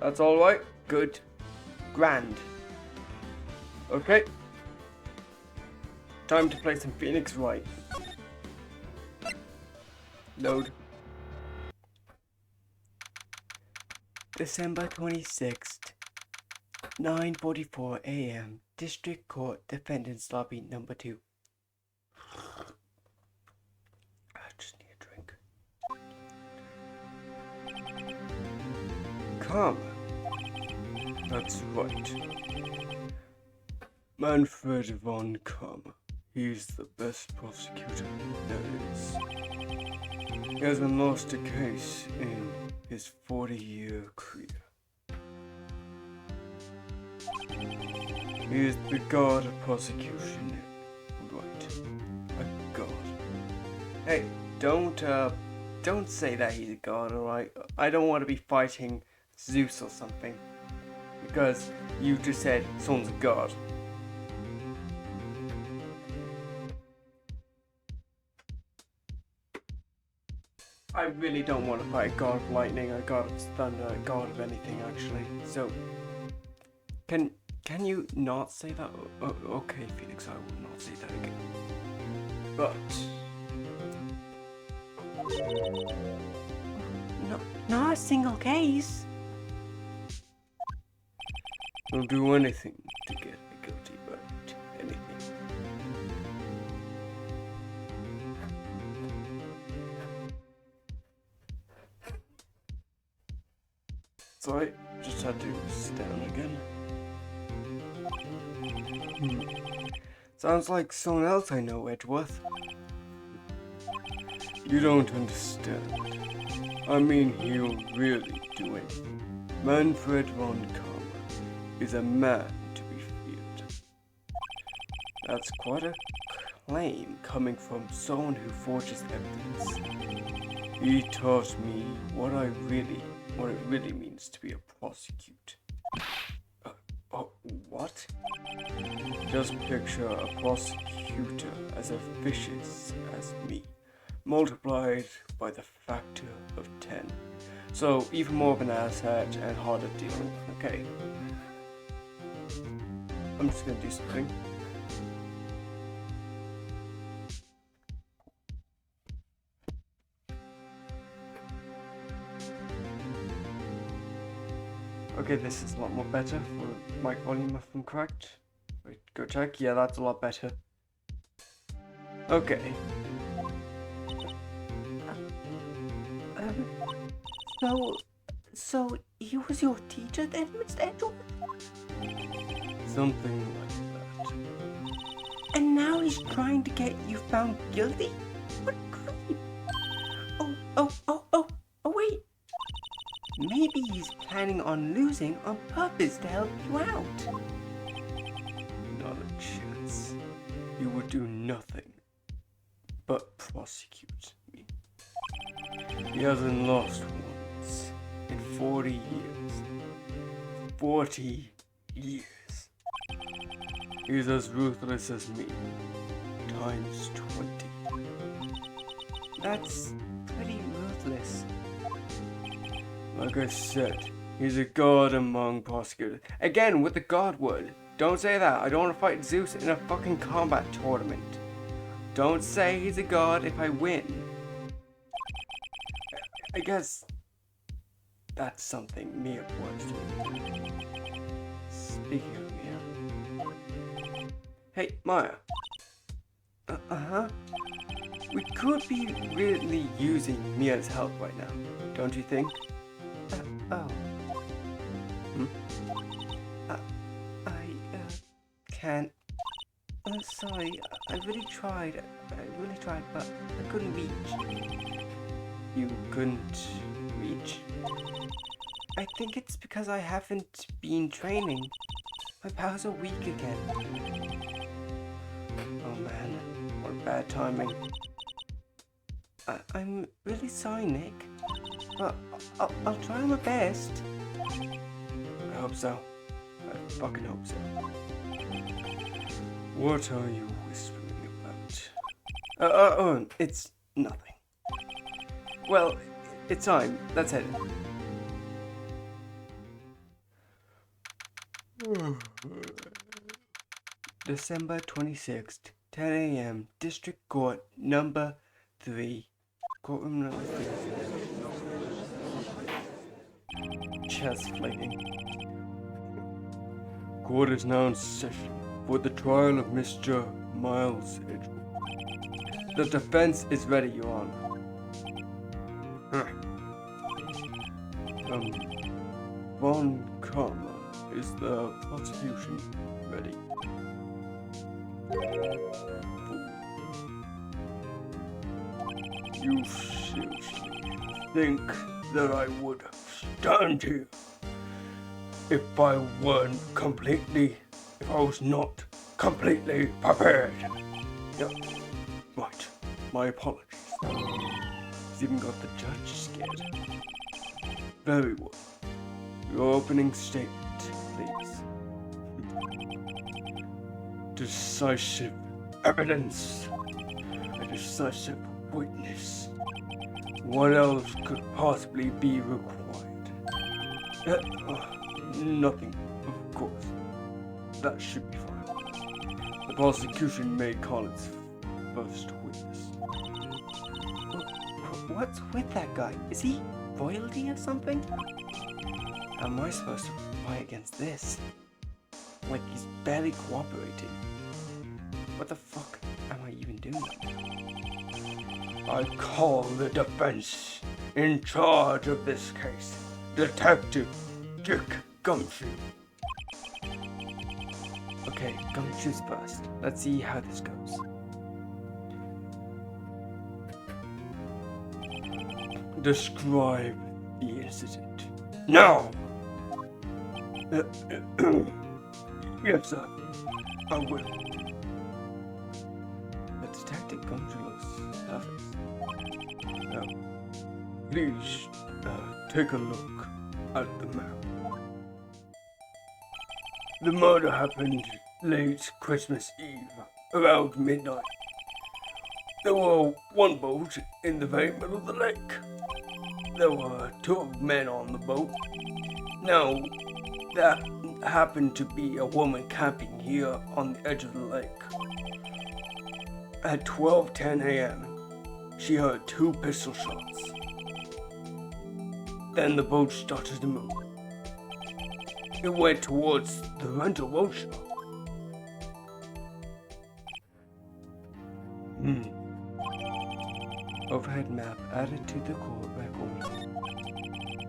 That's alright. Good. Grand. Okay. Time to play some Phoenix Wright. Load. December 26th, 9:44 a.m. District Court Defendant's Lobby number 2. I just need a drink. Come. That's right. Manfred von Kamm. He's the best prosecutor there is. He hasn't lost a case in his 40-year career. He is the god of prosecution. Right. A god. Hey, don't say that he's a god, alright? I don't want to be fighting Zeus or something. Because you just said someone's a god. I really don't want to fight a god of lightning, a god of thunder, a god of anything actually. So, can you not say that? Okay, Phoenix, I will not say that again. But not a single case. I'll do anything to get a guilty verdict. Anything. Sorry, just had to sit down again. Sounds like someone else I know, Edgeworth. You don't understand. I mean, he'll really do anything. Manfred von Kamm is a man to be feared. That's quite a claim coming from someone who forges evidence. He taught me what it really means to be a prosecutor. What? Just picture a prosecutor as vicious as me, multiplied by the factor of 10. So even more of an asshat and harder to deal with, okay? I'm just gonna do something. Okay, this is a lot more better for mic volume if I'm correct. Wait, go check. Yeah, that's a lot better. Okay. So he was your teacher then, Mr. Edgeworth? Something like that. And now he's trying to get you found guilty? What creep? Oh, wait. Maybe he's planning on losing on purpose to help you out. Not a chance. He would do nothing but prosecute me. He hasn't lost once in 40 years. 40 years. He's as ruthless as me, times 20. That's pretty ruthless. Like I said, he's a god among prosecutors. Again, with the god word. Don't say that. I don't want to fight Zeus in a fucking combat tournament. Don't say he's a god if I win. I guess that's something Mia wants to do. Speaking of Mia. Hey, Maya. We could be really using Mia's help right now, don't you think? Can't. Sorry, I really tried, but I couldn't reach. You couldn't reach? I think it's because I haven't been training. My powers are weak again. Oh man, what bad timing. I'm really sorry, Nick. But I'll try my best. I hope so. I fucking hope so. What are you whispering about? It's nothing. Well, it's time. Let's head in. December 26th, 10 a.m., District Court number 3. Courtroom number 3. Chest flaking. Court is now in session for the trial of Mr. Miles Edgeworth. The defense is ready, Your Honor. Von Karma, is the prosecution ready? You seriously think that I would stand here if I was not completely prepared? Yep. Right, my apologies. He's even got the judge scared. Very well. Your opening statement, please. Decisive evidence. A decisive witness. What else could possibly be required? Nothing, of course. That should be fine. The prosecution may call its first witness. What's with that guy? Is he royalty or something? How am I supposed to fight against this? Like, he's barely cooperating. What the fuck am I even doing? I call the defense in charge of this case, Detective Dick Gumshoe. Okay, Gumshoe's first. Let's see how this goes. Describe the incident. Now! Yes, sir. I will. The Detective Gumshoe looks nervous. Now, please take a look at the map. The murder happened late Christmas Eve, around midnight. There were one boat in the very middle of the lake. There were 2 men on the boat. Now, that happened to be a woman camping here on the edge of the lake. At 12:10 a.m., she heard 2 pistol shots. Then the boat started to move. It went towards the rental boat shop. Overhead map added to the court record.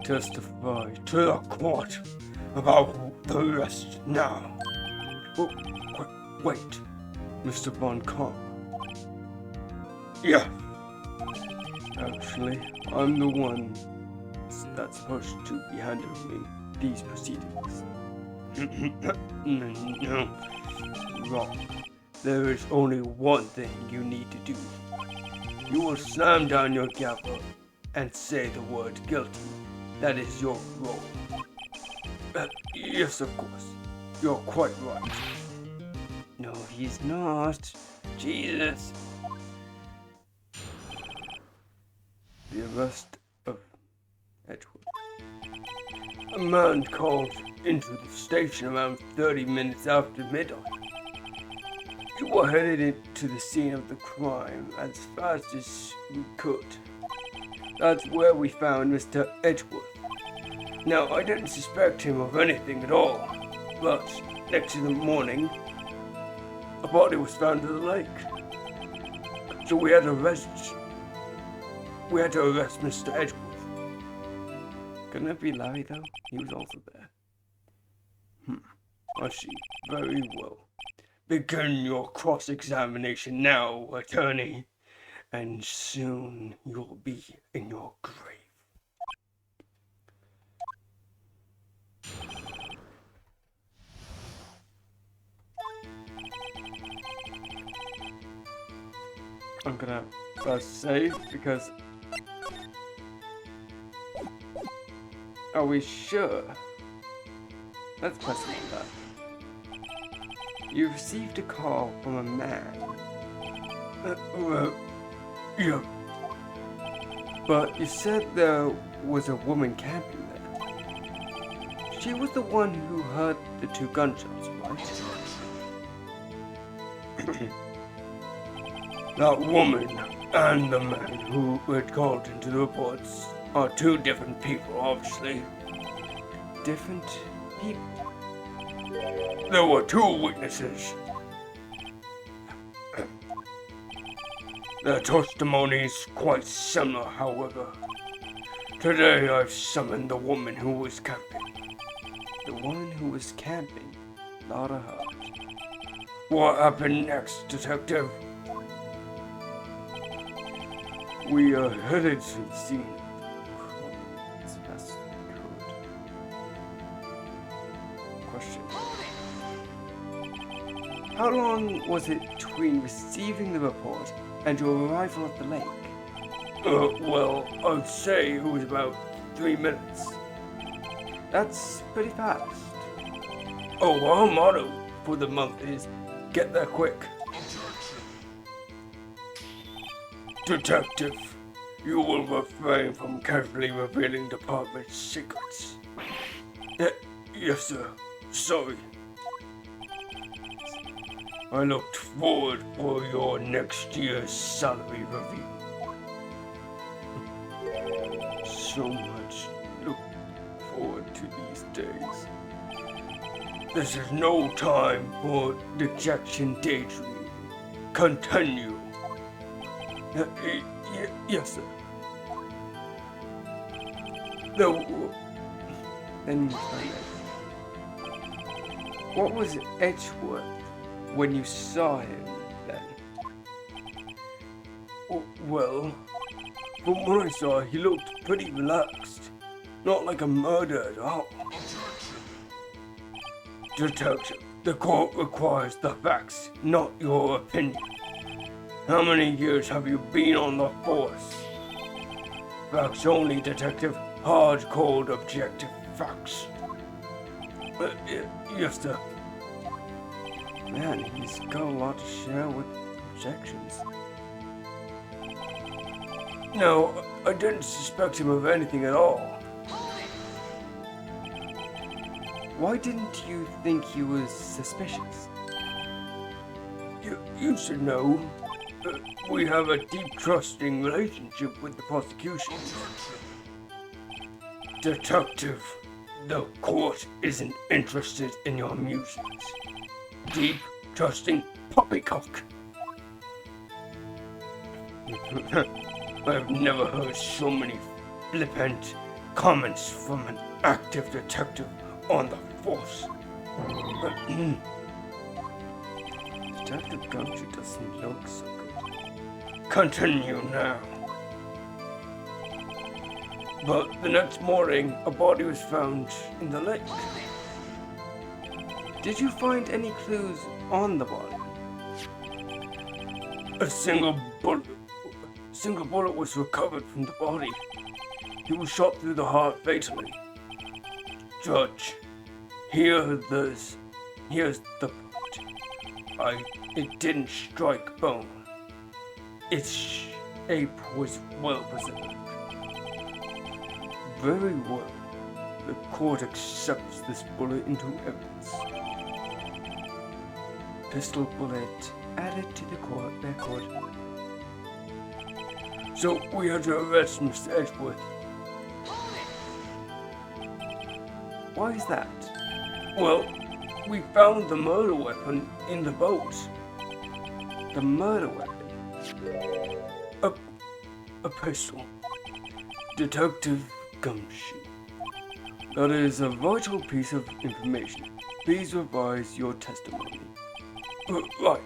Testify to the court about the rest now. Oh, wait, Mr. Von Karma. Yeah. Actually, I'm the one that's supposed to be handling these proceedings. No, wrong. There is only one thing you need to do. You will slam down your gavel and say the word guilty. That is your role. Yes, of course. You're quite right. No, he's not. Jesus. The arrest of Edgeworth. A man called into the station around 30 minutes after midnight. We were headed into the scene of the crime as fast as we could. That's where we found Mr. Edgeworth. Now, I didn't suspect him of anything at all, but next in the morning, a body was found in the lake. So we had to arrest Mr. Edgeworth. Couldn't it be Larry, though? He was also there. I see. Very well. Begin your cross-examination now, attorney, and soon you'll be in your grave. I'm gonna press save because... Are we sure? Let's press that. You received a call from a man. Yeah. But you said there was a woman camping there. She was the one who heard the 2 gunshots, right? That woman and the man who had called into the reports are 2 different people, obviously. Different people? There were 2 witnesses. Their testimony is quite similar, however. Today I've summoned the woman who was camping. The woman who was camping? Not a heart. What happened next, Detective? We are headed to the scene. As fast as we could. Question. How long was it between receiving the report and your arrival at the lake? Well, I'd say it was about 3 minutes. That's pretty fast. Oh, our motto for the month is get there quick. Detective, you will refrain from casually revealing department secrets. Yes, sir. Sorry. I looked forward for your next year's salary review. So much look forward to these days. This is no time for dejection daydreaming. Continue. Yes, sir. Then what was Edgeworth when you saw him then? Well, from what I saw, he looked pretty relaxed. Not like a murder at all. Detective, the court requires the facts, not your opinion. How many years have you been on the force? Facts only, Detective. Hard, cold, objective facts. Yes, sir. Man, he's got a lot to share with objections. No, I didn't suspect him of anything at all. Why didn't you think he was suspicious? You should know. We have a deep trusting relationship with the prosecution. Detective, the court isn't interested in your musings. Deep, trusting poppycock. I've never heard so many flippant comments from an active detective on the force. Detective Gumshoe doesn't look so good. Continue now. But the next morning, a body was found in the lake. Did you find any clues on the body? A single bullet was recovered from the body. He was shot through the heart fatally. Judge, here's the part. It didn't strike bone. Its shape was well preserved. Very well. The court accepts this bullet into evidence. Pistol bullet added to the court record. So we had to arrest Mr. Edgeworth. Why is that? Well, we found the murder weapon in the boat. The murder weapon? A pistol. Detective Gumshoe. That is a vital piece of information. Please revise your testimony. Right.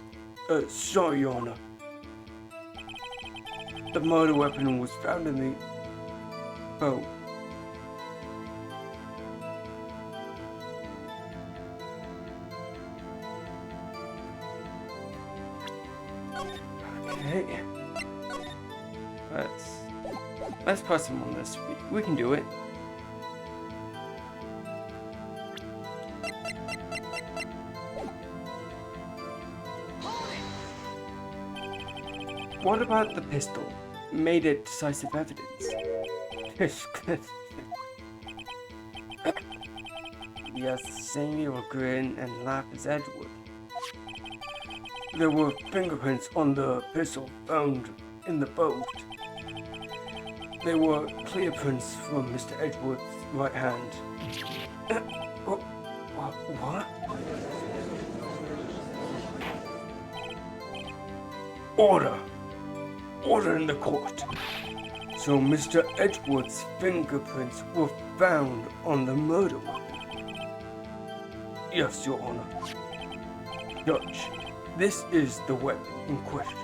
Sorry, Your Honor. The murder weapon was found in the boat. Okay. Let's press him on this. We can do it. What about the pistol? Made it decisive evidence. He has the same evil grin and laugh as Edward. There were fingerprints on the pistol found in the boat. They were clear prints from Mr. Edward's right hand. What? Order! Order in the court! So Mr. Edward's fingerprints were found on the murder weapon? Yes, Your Honor. Judge, this is the weapon in question.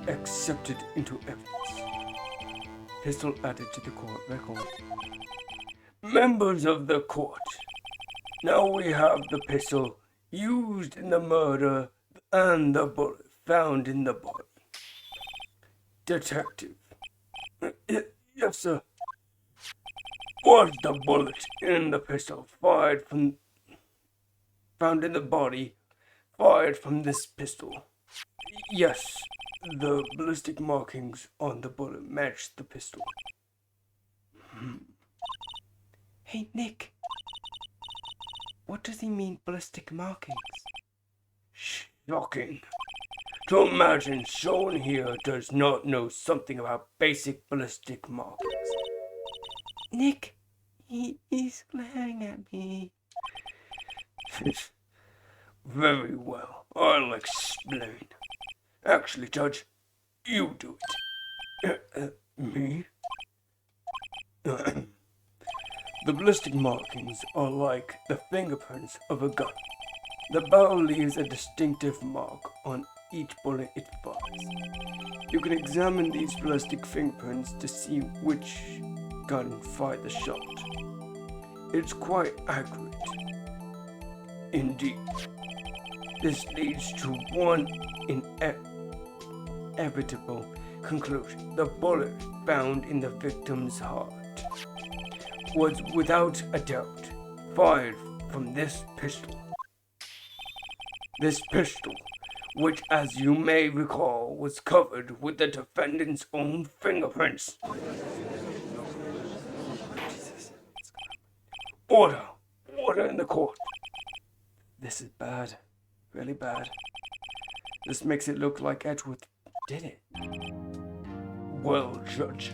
Accepted into evidence. Pistol added to the court record. Members of the court, now we have the pistol used in the murder and the bullet found in the body. Detective. Yes, sir. Was the bullet in the pistol found in the body fired from this pistol? Yes. The ballistic markings on the bullet matched the pistol. Hey, Nick. What does he mean, ballistic markings? Shocking. To imagine someone here does not know something about basic ballistic markings. Nick, he's glaring at me. Very well, I'll explain. Actually, Judge, you do it. Me? The ballistic markings are like the fingerprints of a gun. The barrel leaves a distinctive mark on each bullet it fires. You can examine these ballistic fingerprints to see which gun fired the shot. It's quite accurate. Indeed. This leads to one inevitable conclusion. The bullet found in the victim's heart was without a doubt fired from this pistol. This pistol, which as you may recall was covered with the defendant's own fingerprints. Order! Order in the court! This is bad. Really bad. This makes it look like Edward did it. Well, Judge,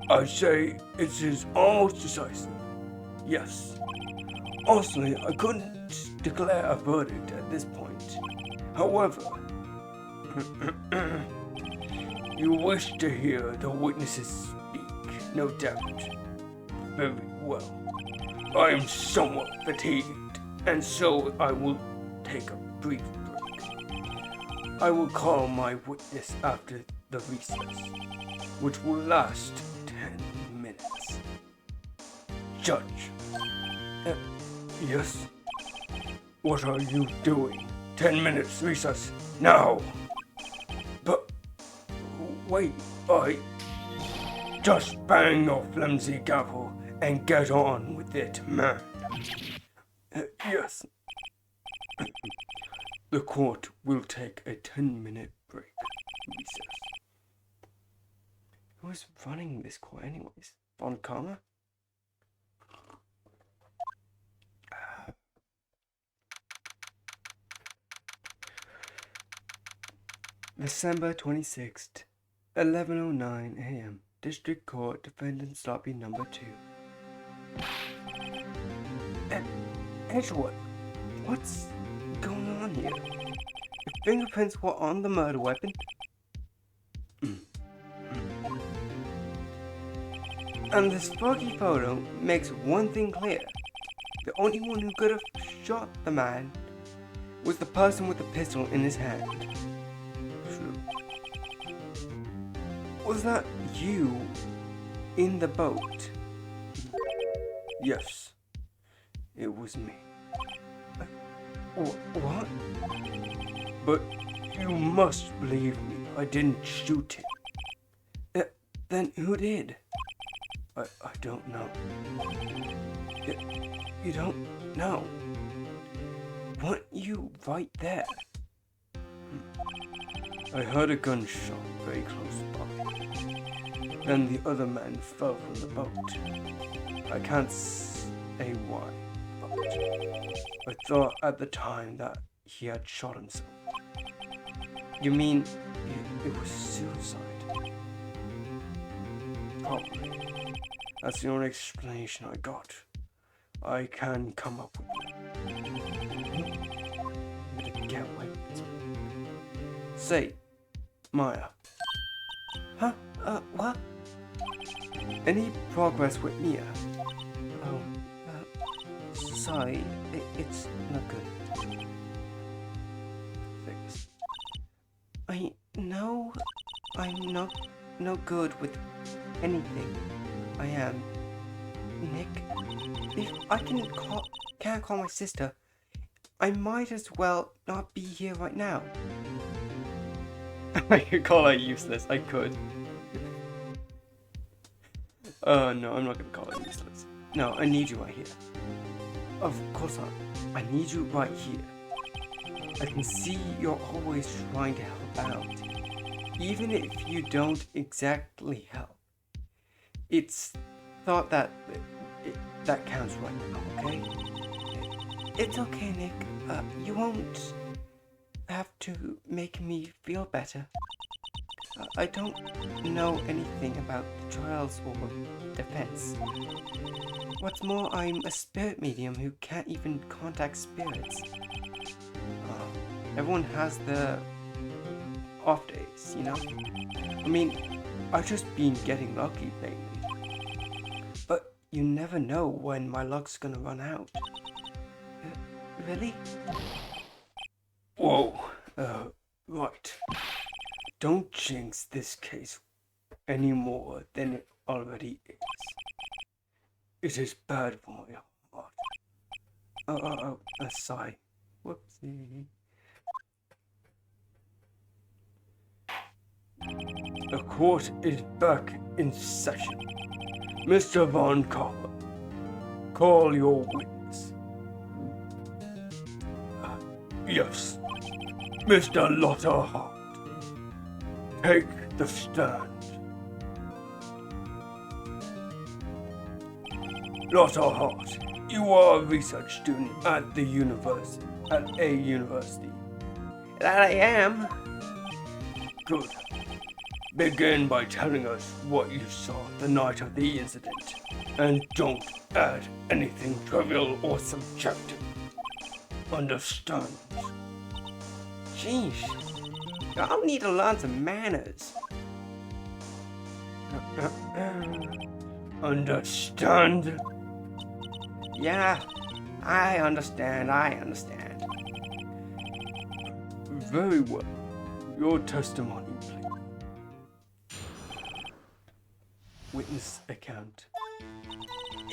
I say it is almost decisive. Yes. Honestly, I couldn't declare a verdict at this point. However, you wish to hear the witnesses speak, no doubt. Very well. I am somewhat fatigued, and so I will take a brief break. I will call my witness after the recess, which will last 10 minutes. Judge. Yes? What are you doing? 10 minutes recess, now! But, wait, just bang your flimsy gavel and get on with it, man. Yes. The court will take a 10-minute break. Recess. Who's running this court anyways? Von Karma? December 26th, 11:09 a.m. District Court, Defendant's Lobby Number 2. Edgewood, what's going on here? Your fingerprints were on the murder weapon. And this foggy photo makes one thing clear. The only one who could have shot the man was the person with the pistol in his hand. Was that you in the boat? Yes, it was me. What? But you must believe me, I didn't shoot him. Then who did? I don't know. You don't know? Weren't you right there? I heard a gunshot very close by. Then the other man fell from the boat. I can't A.Y. But I thought at the time that he had shot himself. You mean it was suicide? Probably. That's the only explanation I got. I can come up with it. Get away. Say, Maya. Huh? What? Any progress with Mia? Oh, sorry, it's not good. Fix. I know I'm not no good with anything. I am. Nick, if I can't call my sister, I might as well not be here right now. I could call her useless. I could. No, I'm not gonna call her useless. No, I need you right here. Of course not. I need you right here. I can see you're always trying to help out. Even if you don't exactly help. It's thought that that counts right now, okay? It's okay, Nick. You won't have to make me feel better. I don't know anything about the trials or defense. What's more, I'm a spirit medium who can't even contact spirits. Everyone has their off days, you know? I mean, I've just been getting lucky lately. But you never know when my luck's gonna run out. Really? Whoa. Right. Don't jinx this case any more than it already is. It is bad for my heart. Sigh. Whoopsie. The court is back in session. Mr. Von Carver, call your witness. Yes, Mr. Lotta Hart, take the stand. Lotta Hart, you are a research student at a university. That I am. Good. Begin by telling us what you saw the night of the incident, and don't add anything trivial or subjective. Understand? Jeez, I'll need to learn some manners. Understand? Yeah, I understand. Very well. Your testimony, please. Witness account.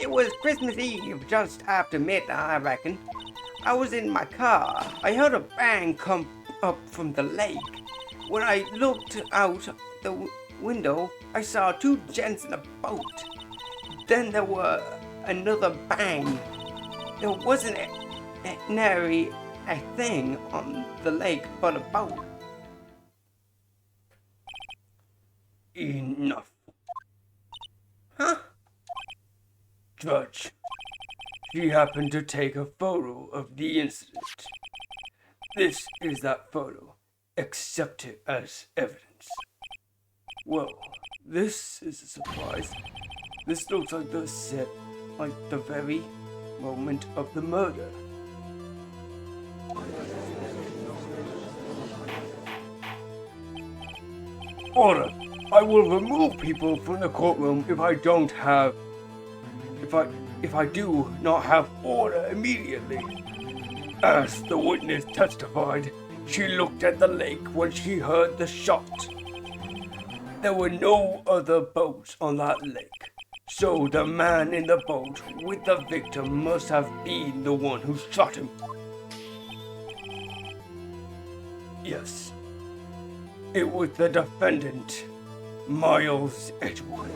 It was Christmas Eve, just after midnight, I reckon. I was in my car. I heard a bang come up from the lake. When I looked out the window, I saw two gents in a boat. Then there were another bang. There wasn't nary a thing on the lake but a boat. Enough. Huh? Judge, she happened to take a photo of the incident. This is that photo. Accept it as evidence. Well, this is a surprise. This looks like the set, like the very moment of the murder. Order! I will remove people from the courtroom if I don't have... If I do not have order immediately. As the witness testified, she looked at the lake when she heard the shot. There were no other boats on that lake, so the man in the boat with the victim must have been the one who shot him. Yes, it was the defendant, Miles Edgewood.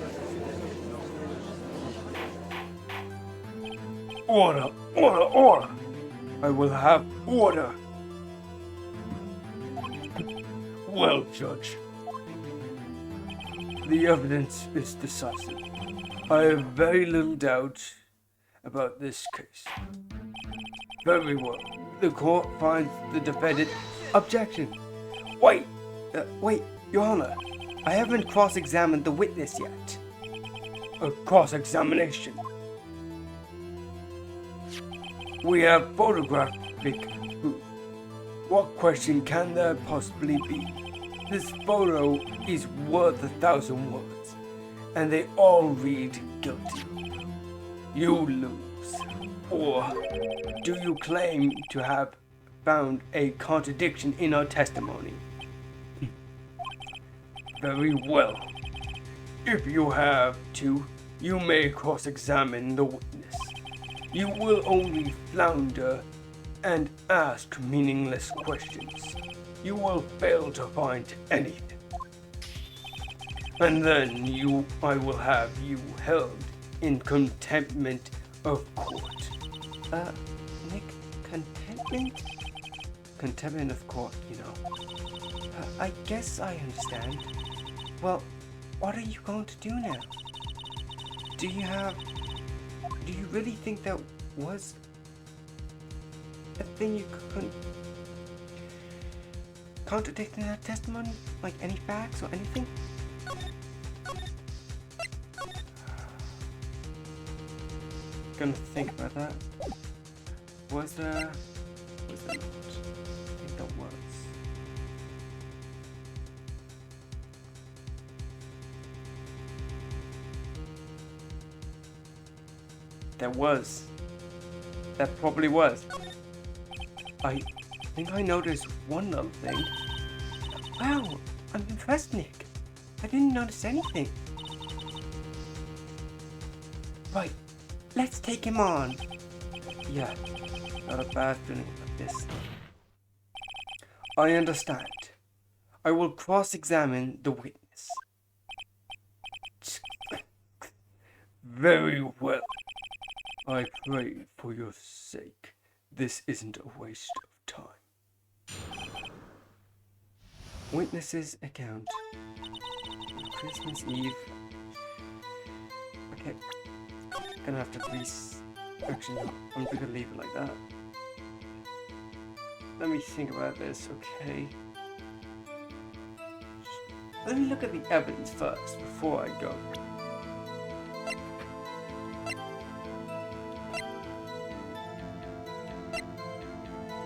Order! Order! Order! I will have order. Well, Judge, the evidence is decisive. I have very little doubt about this case. Very well. The court finds the defendant. Objection. Wait, Your Honor. I haven't cross-examined the witness yet. A cross-examination. We have photographic proof. What question can there possibly be? This photo is worth 1,000 words, and they all read guilty. You lose. Or do you claim to have found a contradiction in our testimony? Very well. If you have to, you may cross-examine the witness. You will only flounder and ask meaningless questions. You will fail to find anything. And then I will have you held in contempt of court. Nick, contentment? Contempt of court, you know. I guess I understand. Well, what are you going to do now? Do you really think that was a thing you couldn't contradict in that testimony? Like any facts or anything? Gonna think about that. Was there not? I think there was. There was. That probably was. I think I noticed one little thing. Wow, I'm impressed, Nick. I didn't notice anything. Right, let's take him on. Yeah, not a bad feeling about this. I understand. I will cross-examine the witness. Very well. I pray for your sake, this isn't a waste of time. Witness's account. Christmas Eve. Okay. Gonna have to actually, no, I'm gonna leave it like that. Let me think about this, okay? Let me look at the evidence first before I go.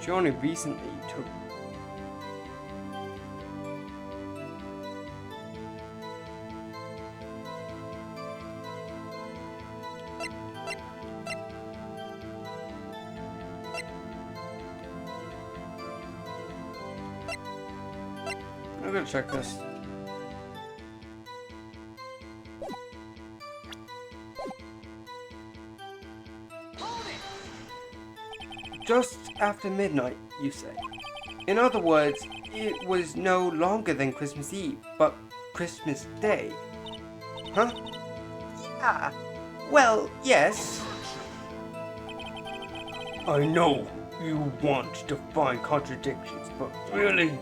She only recently took. I'm gonna check this. Just after midnight, you say. In other words, it was no longer than Christmas Eve, but Christmas Day. Huh? Yeah. Well, yes. I know you want to find contradictions, but really?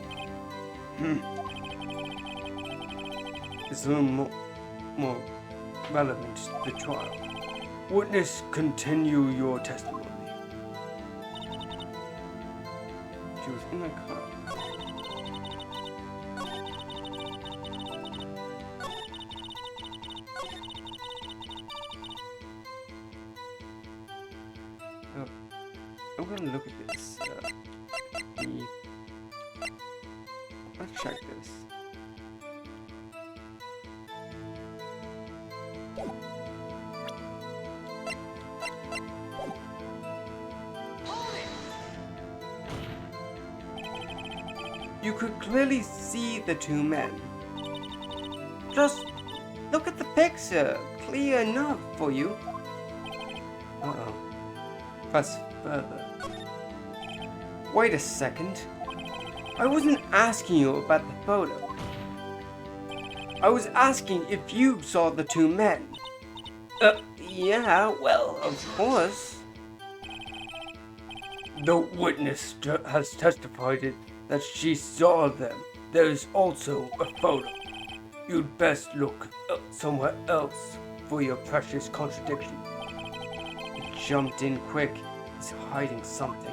It's a little more relevant to the trial. Witness, continue your testimony. She was in a car. I'm gonna look at this. Let's check this. You could clearly see the two men. Just look at the picture. Clear enough for you. Uh-oh. Press further. Wait a second. I wasn't asking you about the photo. I was asking if you saw the two men. Yeah, well, of course. The witness has testified that she saw them. There is also a photo. You'd best look somewhere else for your precious contradiction. jumped in quick. He's hiding something.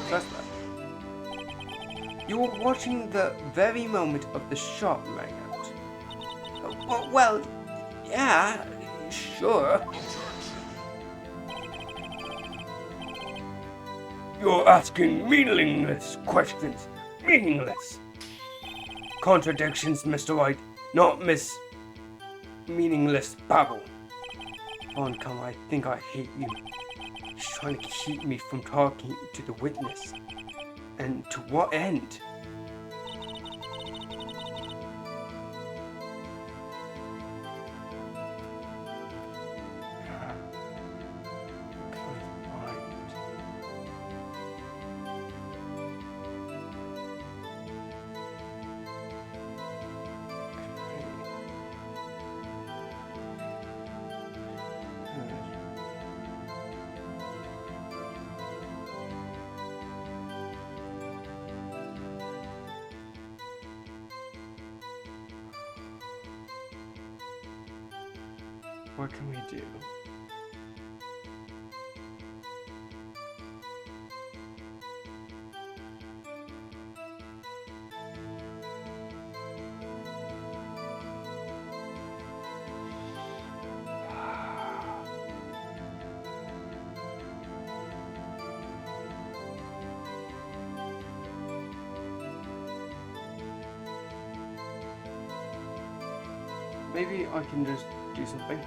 That's that. You were watching the very moment of the shot rang out. Well, yeah, sure. You're asking meaningless questions. Meaningless. Contradictions, Mr. White, not meaningless babble. Come, I think I hate you. He's trying to keep me from talking to the witness. And to what end? What can we do? Maybe I can just do something.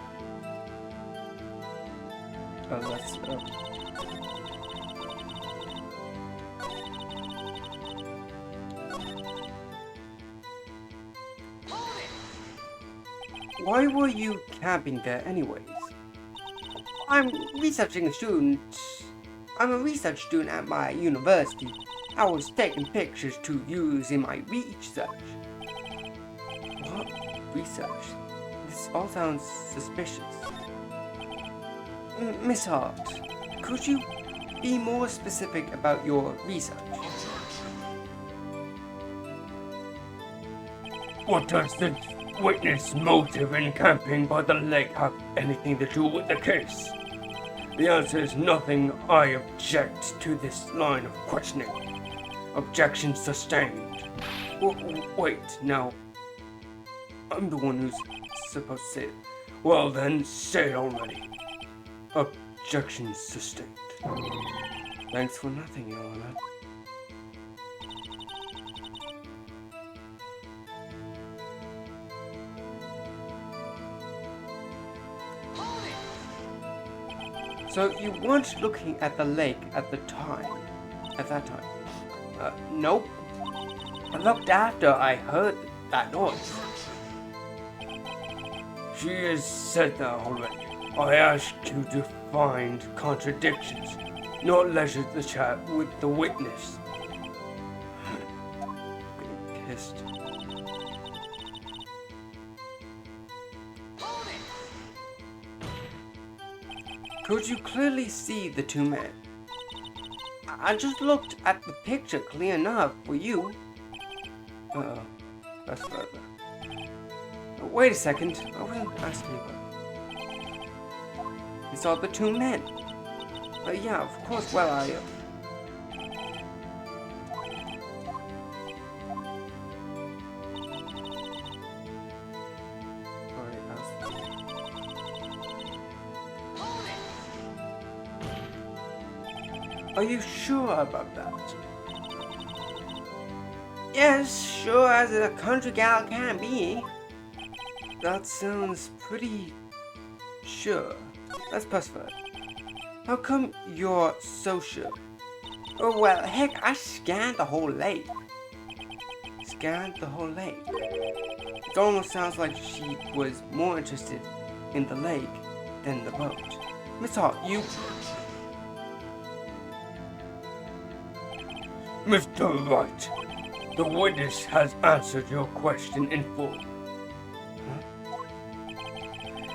Let's Why were you camping there anyways? I'm a research student at my university. I was taking pictures to use in my research. What research? This all sounds suspicious. Miss Hart, could you be more specific about your research? What does the witness' motive in camping by the lake have anything to do with the case? The answer is nothing. I object to this line of questioning. Objection sustained. Wait, now. I'm the one who's supposed to say it. Well then, say it already. Objection sustained. Thanks for nothing, Your Honor. So you weren't looking at the lake at that time? Nope. I looked after I heard that noise. She has said that already. I asked you to find contradictions, not leisure the chat with the witness. Getting pissed. Could you clearly see the two men? I just looked at the picture clear enough for you. Uh-oh. That's further. Wait a second. I wasn't asking about. You saw the two men. Yeah, of course. Well, I. Are you sure about that? Yes, sure as a country gal can be. That sounds pretty sure. Let's pass first. How come you're so sure? Oh, well, heck, I scanned the whole lake. Scanned the whole lake? It almost sounds like she was more interested in the lake than the boat. Miss Hart, you... Mr. Wright, the witness has answered your question in full.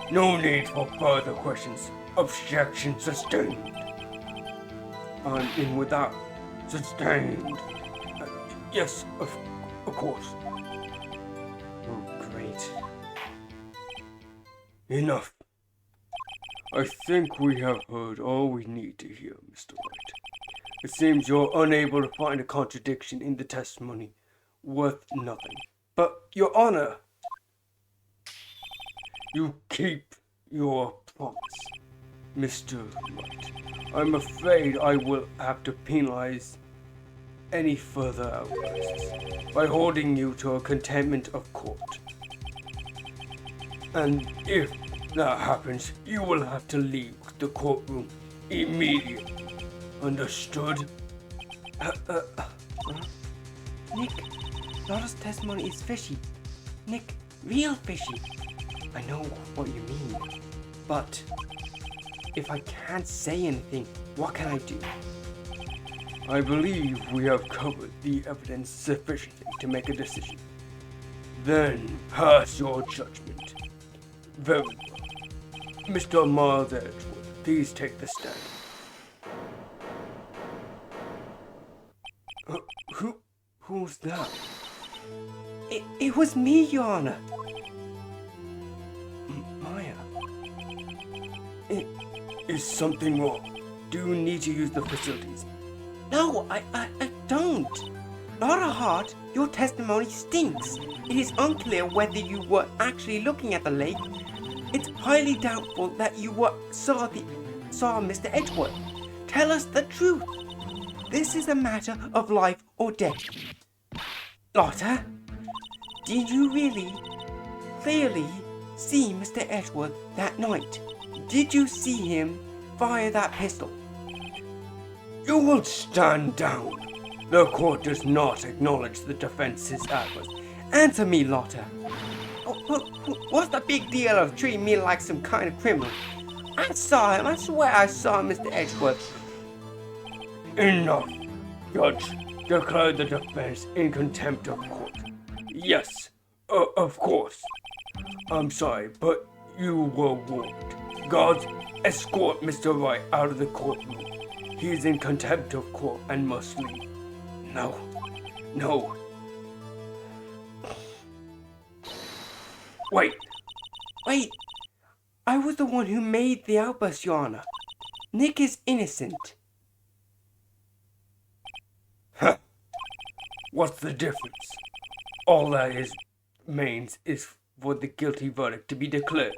No need for further questions. Objection sustained. I'm in without. Sustained. Yes, of course. Oh, great. Right. Enough. I think we have heard all we need to hear, Mr. Wright. It seems you're unable to find a contradiction in the testimony worth nothing. But, Your Honor, You keep your promise, Mr. Wright. I'm afraid I will have to penalize any further outbursts by holding you to a contempt of court. And if that happens, you will have to leave the courtroom immediately. Understood? Nick, Lotta's testimony is fishy. Nick, real fishy. I know what you mean, but if I can't say anything, what can I do? I believe we have covered the evidence sufficiently to make a decision. Then pass your judgment. Very well. Mr. Miles Edgewood, please take the stand. Who's that? It was me, Your Honor. Maya. Is something wrong? Do you need to use the facilities? No, I don't. Lotta Hart, your testimony stinks. It is unclear whether you were actually looking at the lake. It's highly doubtful that you saw Mr. Edgeworth. Tell us the truth. This is a matter of life or death. Lotta, did you really, clearly see Mr. Edgeworth that night? Did you see him fire that pistol? You will stand down. The court does not acknowledge the defense's adverse. Answer me, Lotta. What's the big deal of treating me like some kind of criminal? I saw him. I swear I saw Mr. Edgeworth. Enough. Judge, declare the defense in contempt of court. Yes, of course. I'm sorry, but you were warned. Guards, escort Mr. Wright out of the courtroom. He is in contempt of court and must leave. No. Wait. I was the one who made the outburst, Your Honor. Nick is innocent. Huh. What's the difference? All that means is for the guilty verdict to be declared.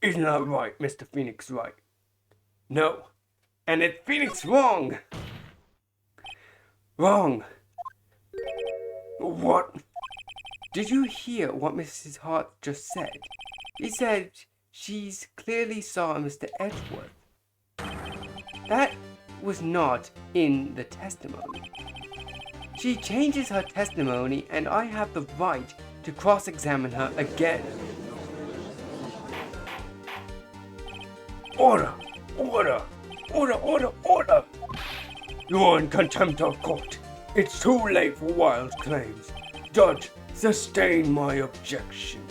Isn't that right, Mr. Phoenix Wright? No. And it's Phoenix wrong. Wrong. What? Did you hear what Mrs. Hart just said? She said she's clearly saw Mr. Edgeworth. That was not in the testimony. She changes her testimony and I have the right to cross-examine her again. Order! You're in contempt of court. It's too late for wild claims. Judge, sustain my objection.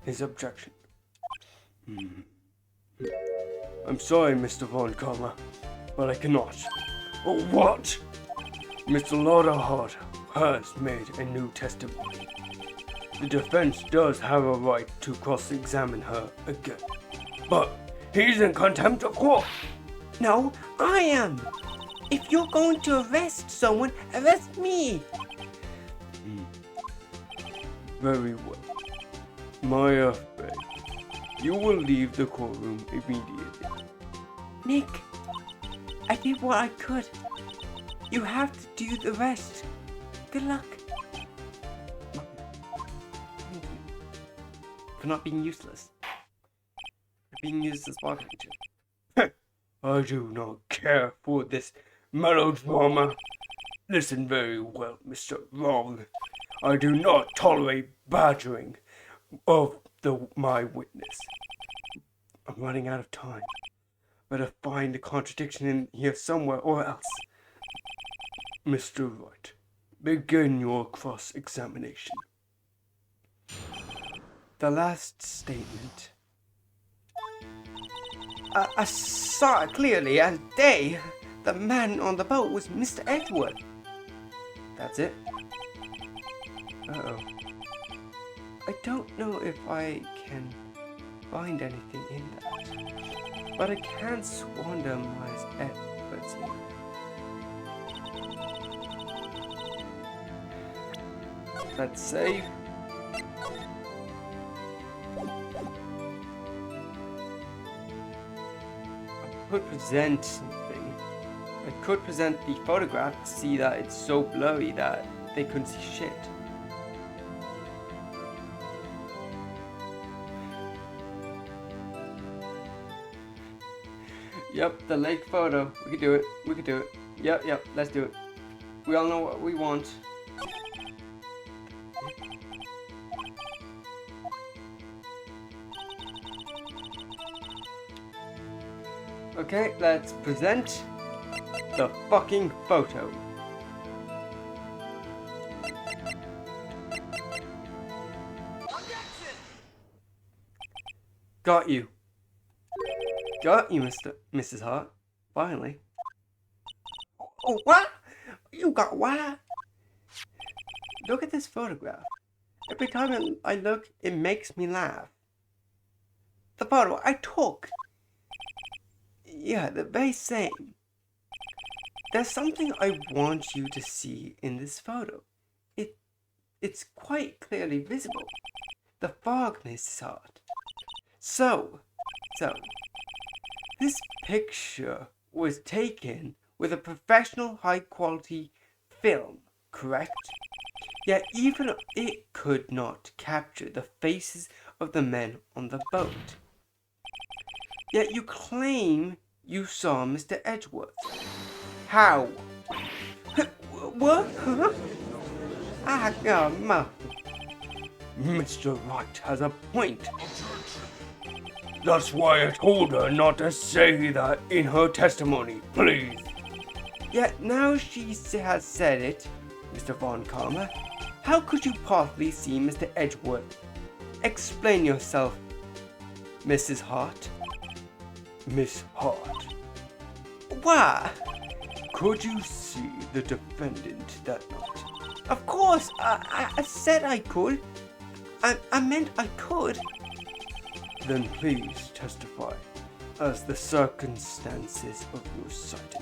His objection. I'm sorry, Mr. Von Collar, but I cannot. What? Mr. Lotta Hart has made a new testimony. The defense does have a right to cross-examine her again. But he's in contempt of court. No, I am. If you're going to arrest someone, arrest me. Very well. Maya Fay, you will leave the courtroom immediately. Nick, I did what I could. You have to do the rest. Good luck. Thank you. For not being useless. For being useless while trying. I do not care for this melodrama. Listen very well, Mr. Wrong. I do not tolerate badgering of my witness. I'm running out of time. Better find a contradiction in here somewhere or else. Mr. Wright, begin your cross-examination. The last statement. I saw it clearly as day. The man on the boat was Mr. Edgeworth. That's it? Uh-oh. I don't know if I can find anything in that, but I can't squander my efforts here. Let's save. I could present something. I could present the photograph to see that it's so blurry that they couldn't see shit. Yep, the lake photo. We could do it. We could do it. Yep, let's do it. We all know what we want. Okay, let's present the fucking photo. Got you. Got you, Mrs. Hart. Finally. Oh, what? You got what? Look at this photograph. Every time I look, it makes me laugh. The photo I took. Yeah, the very same. There's something I want you to see in this photo. It's quite clearly visible. The fog, Mrs. Hart. So, this picture was taken with a professional high-quality film, correct? Yet even it could not capture the faces of the men on the boat. Yet you claim you saw Mr. Edgeworth. How? What? Huh? Mr. Wright has a point. That's why I told her not to say that in her testimony, please. Yet now she has said it, Mr. Von Karma. How could you possibly see Mr. Edgeworth? Explain yourself, Mrs. Hart. Miss Hart, Why? could you see the defendant that night? Of course, I said I could. I meant I could. Then please testify as the circumstances of your sighting.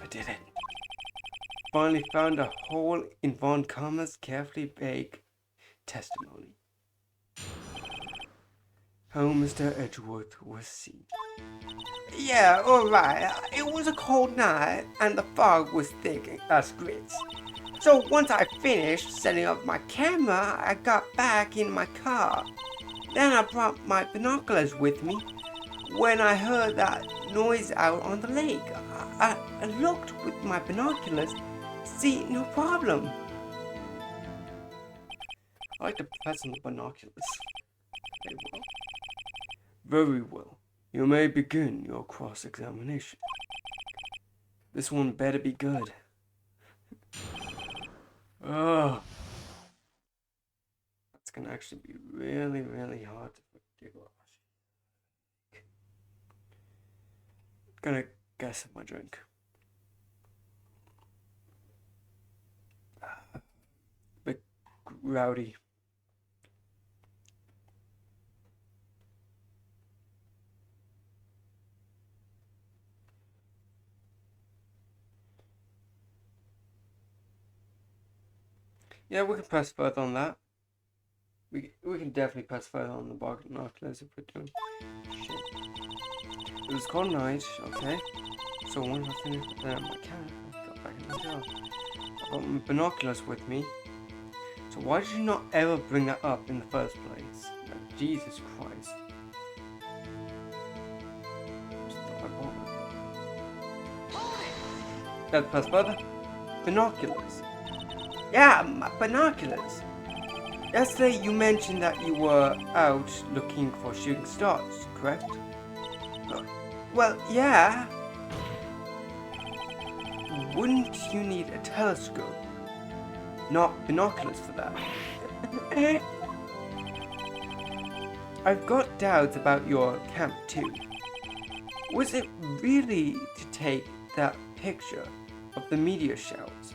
I did it. Finally found a hole in Von Karma's carefully vague testimony. How Mr. Edgeworth was seen. Yeah, alright. It was a cold night and the fog was thick as grits. So once I finished setting up my camera, I got back in my car. Then I brought my binoculars with me. When I heard that noise out on the lake, I looked with my binoculars. See, no problem. I like to press on the binoculars. Very well. Very well. You may begin your cross-examination. This one better be good. Ah, That's gonna actually be really, really hard to forgive. Gonna guess at my drink. Bit rowdy. Yeah, we can press further on that. We can definitely press further on the binoculars if we're doing shit. It was cold night, okay. So once I finished my camera, I got back in the car. I got my binoculars with me. So why did you not ever bring that up in the first place? Like, Jesus Christ. Let's press further. Binoculars. Yeah, my binoculars. Yesterday you mentioned that you were out looking for shooting stars, correct? Well, yeah. Wouldn't you need a telescope? Not binoculars for that. I've got doubts about your camp too. Was it really to take that picture of the meteor showers?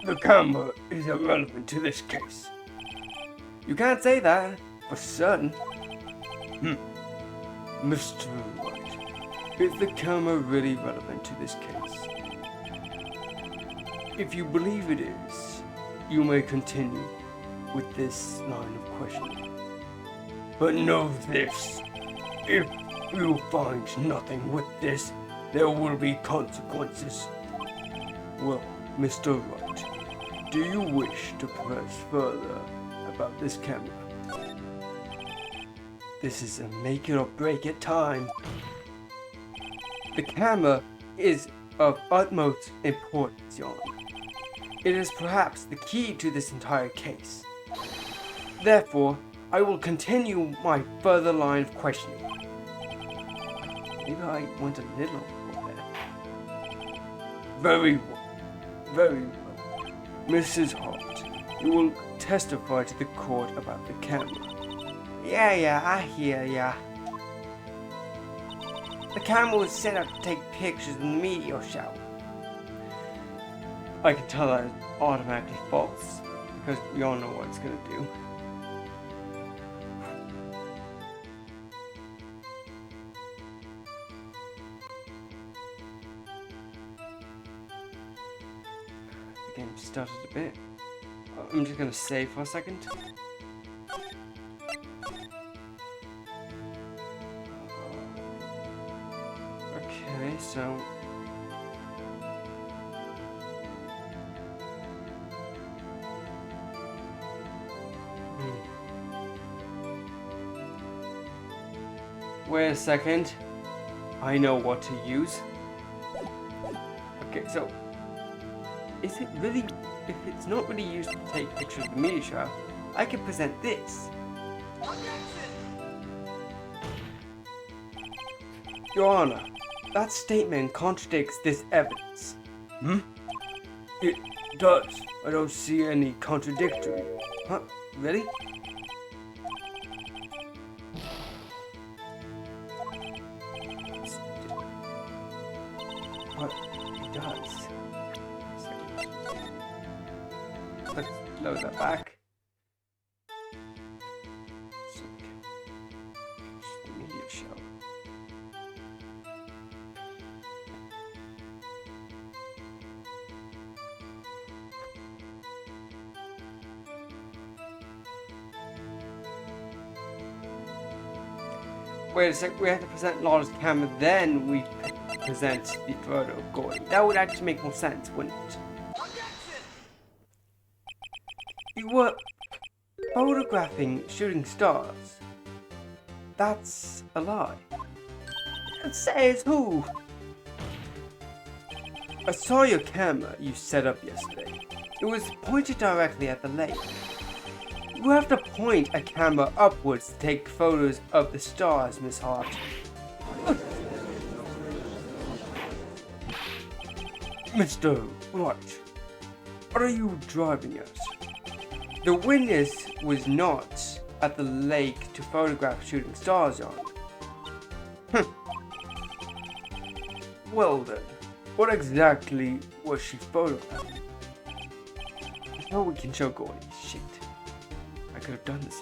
The camera is irrelevant to this case. You can't say that for certain. Mr. White, is the camera really relevant to this case? If you believe it is, you may continue with this line of questioning. But know this, if you find nothing with this, there will be consequences. Well, Mr. Wright, do you wish to press further about this camera? This is a make it or break it time. The camera is of utmost importance, Your Honor. It is perhaps the key to this entire case. Therefore, I will continue my further line of questioning. Maybe I went a little over there. Very well. Very well. Mrs. Hart, you will testify to the court about the camera. Yeah, I hear ya. The camera was set up to take pictures in the meteor shower. I can tell that is automatically false, because we all know what it's gonna do. The game started a bit. I'm just gonna save for a second. Okay, so wait a second. I know what to use. Okay, so is it really, if it's not really used to take pictures of the meteor shower, I can present this. Your Honor, that statement contradicts this evidence. It does. I don't see any contradictory. Huh? Really? What it does. Let's load that back. Media show. Wait a sec, we have to present Laura's camera, then we present the photo of Gordy. That would actually make more sense, wouldn't it? You were photographing shooting stars. That's a lie. It says who? I saw your camera you set up yesterday. It was pointed directly at the lake. You have to point a camera upwards to take photos of the stars, Miss Hart. Mr. Wright, what are you driving at? The witness was not at the lake to photograph shooting stars on. Well then, what exactly was she photographing? Now we can show Gordy. Shit. I could have done this.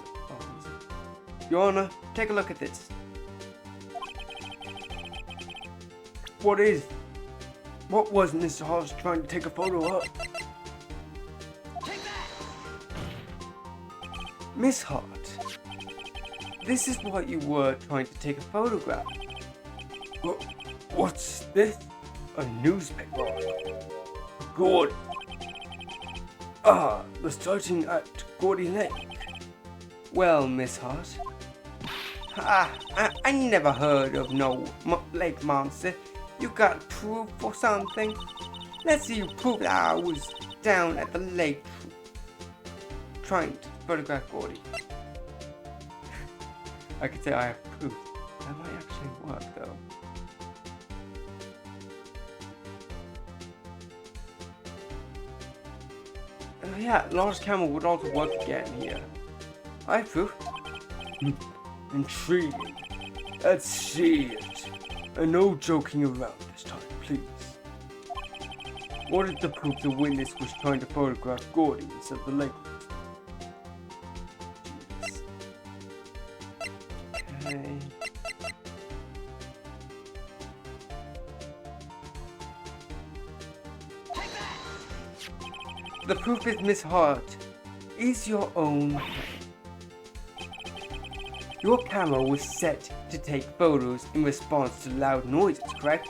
Your Honor, take a look at this. What was Mr. Hart trying to take a photo of? Miss Hart, this is what you were trying to take a photograph. What's this? A newspaper? Gordy. Ah, the sighting at Gordy Lake. Well, Miss Hart, I never heard of no lake monster. You got proof or something? Let's see you prove that I was down at the lake trying to photograph Gordy. I could say I have proof. That might actually work though. Yeah, Laura's camera would also work again here. I have proof. Intriguing. Let's see it. And no joking around this time, please. What is the proof the witness was trying to photograph Gordy instead of the lake? Okay. The proof is Miss Hart. Is your own. Your camera was set to take photos in response to loud noises, correct?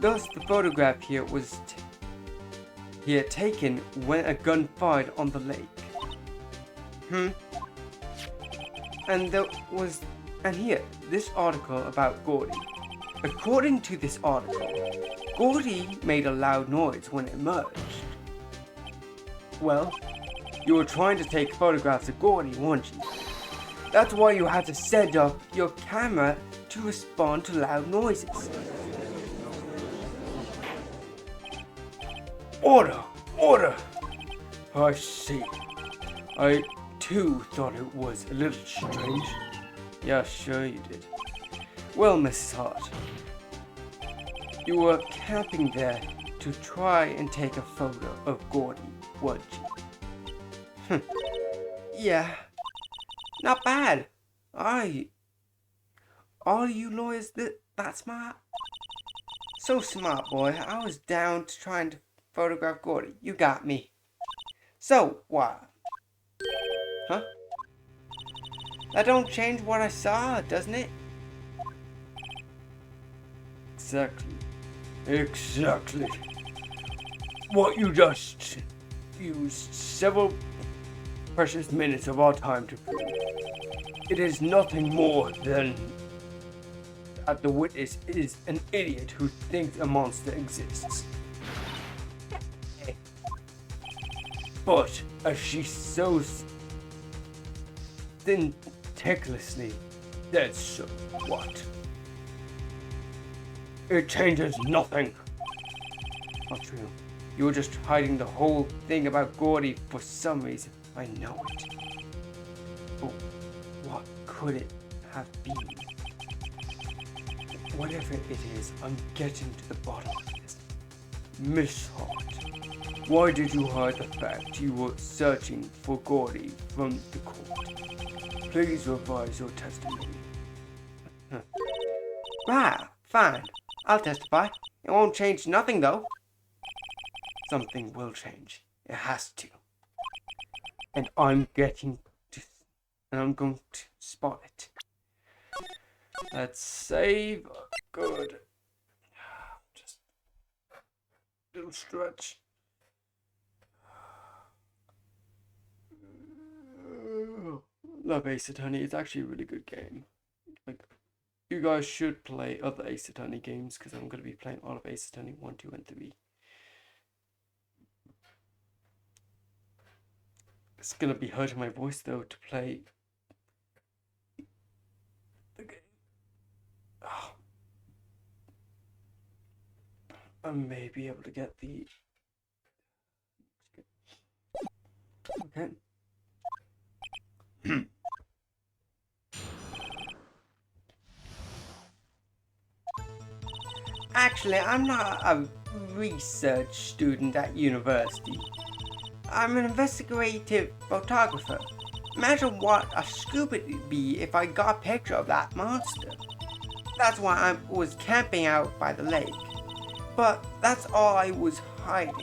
Thus, the photograph here was taken when a gun fired on the lake. And here, this article about Gordy. According to this article, Gordy made a loud noise when it emerged. Well, you were trying to take photographs of Gordy, weren't you? That's why you had to set up your camera to respond to loud noises. Order! Order! I see. I too thought it was a little strange. Yeah, sure you did. Well, Mrs. Hart, you were camping there to try and take a photo of Gordy, weren't you? Yeah, not bad. Are you lawyers that smart? So smart, boy. I was down to trying to photograph Gordy. You got me. So, what? Huh? That don't change what I saw, doesn't it? Exactly. What you just used several precious minutes of our time to prove. It is nothing more than that the witness is an idiot who thinks a monster exists. But as she so ridiculously said, so what? It changes nothing. Not true. You were just hiding the whole thing about Gordy for some reason. I know it. But what could it have been? Whatever it is, I'm getting to the bottom of this. Miss Hart, why did you hide the fact you were searching for Gordy from the court? Please revise your testimony. Ah, fine. I'll testify. It won't change nothing, though. Something will change. It has to. And I'm going to spot it. Let's save. Good. Just a little stretch. Love Ace Attorney. It's actually a really good game. Like, you guys should play other Ace Attorney games because I'm going to be playing all of Ace Attorney 1, 2, and 3. It's going to be hurting my voice though to play the game. Oh. I may be able to get the... Okay. Actually, I'm not a research student at university. I'm an investigative photographer. Imagine what a scoop it'd be if I got a picture of that monster. That's why I was camping out by the lake. But that's all I was hiding.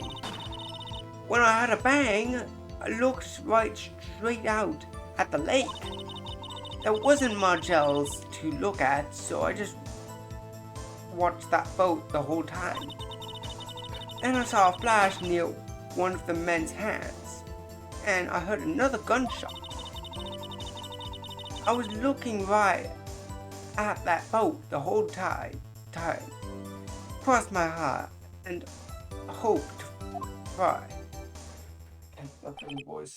When I had a bang, I looked right straight out at the lake. There wasn't much else to look at, so I just watched that boat the whole time. Then I saw a flash near one of the men's hands, and I heard another gunshot. I was looking right at that boat the whole time. Crossed my heart and hoped to fly. And fucking voice.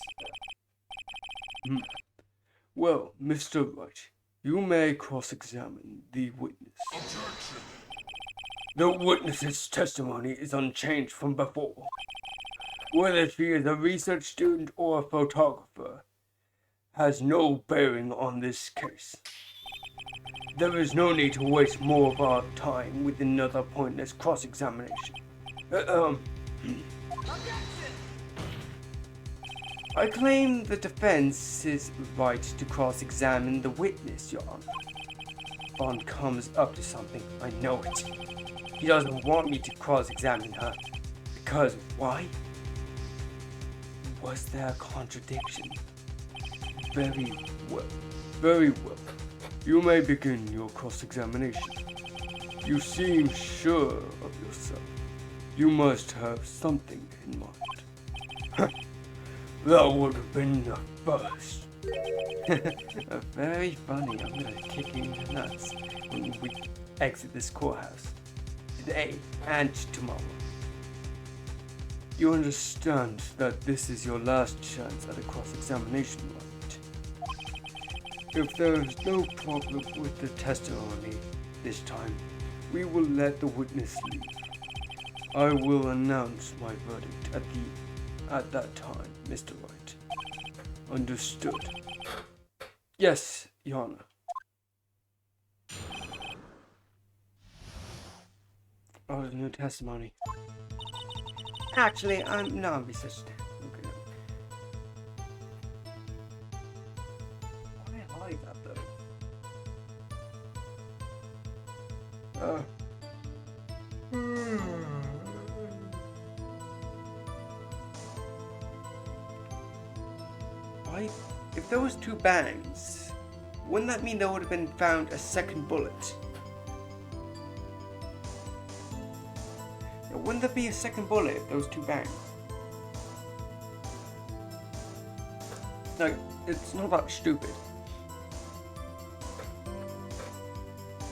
Well, Mr. Wright, you may cross-examine the witness. Objection. The witness's testimony is unchanged from before. Whether she is a research student or a photographer has no bearing on this case. There is no need to waste more of our time with another pointless cross-examination. I claim the defense's right to cross-examine the witness, Your Honor. Bond comes up to something, I know it. He doesn't want me to cross-examine her. Because why? Was there a contradiction? Very well. Very well. You may begin your cross-examination. You seem sure of yourself. You must have something in mind. That would have been the first. Very funny. I'm gonna kick you in the nuts when we exit this courthouse. Today and tomorrow. You understand that this is your last chance at a cross-examination, right? If there is no problem with the testimony this time, we will let the witness leave. I will announce my verdict at that time, Mr. Wright. Understood? Yes, Your Honor. Oh, there's no testimony. Actually, I'm not researched. Okay. Why am I like that though? Why? If there was two bangs, wouldn't that mean there would have been found a second bullet? Wouldn't there be a second bullet if there was two bangs? No, it's not that stupid.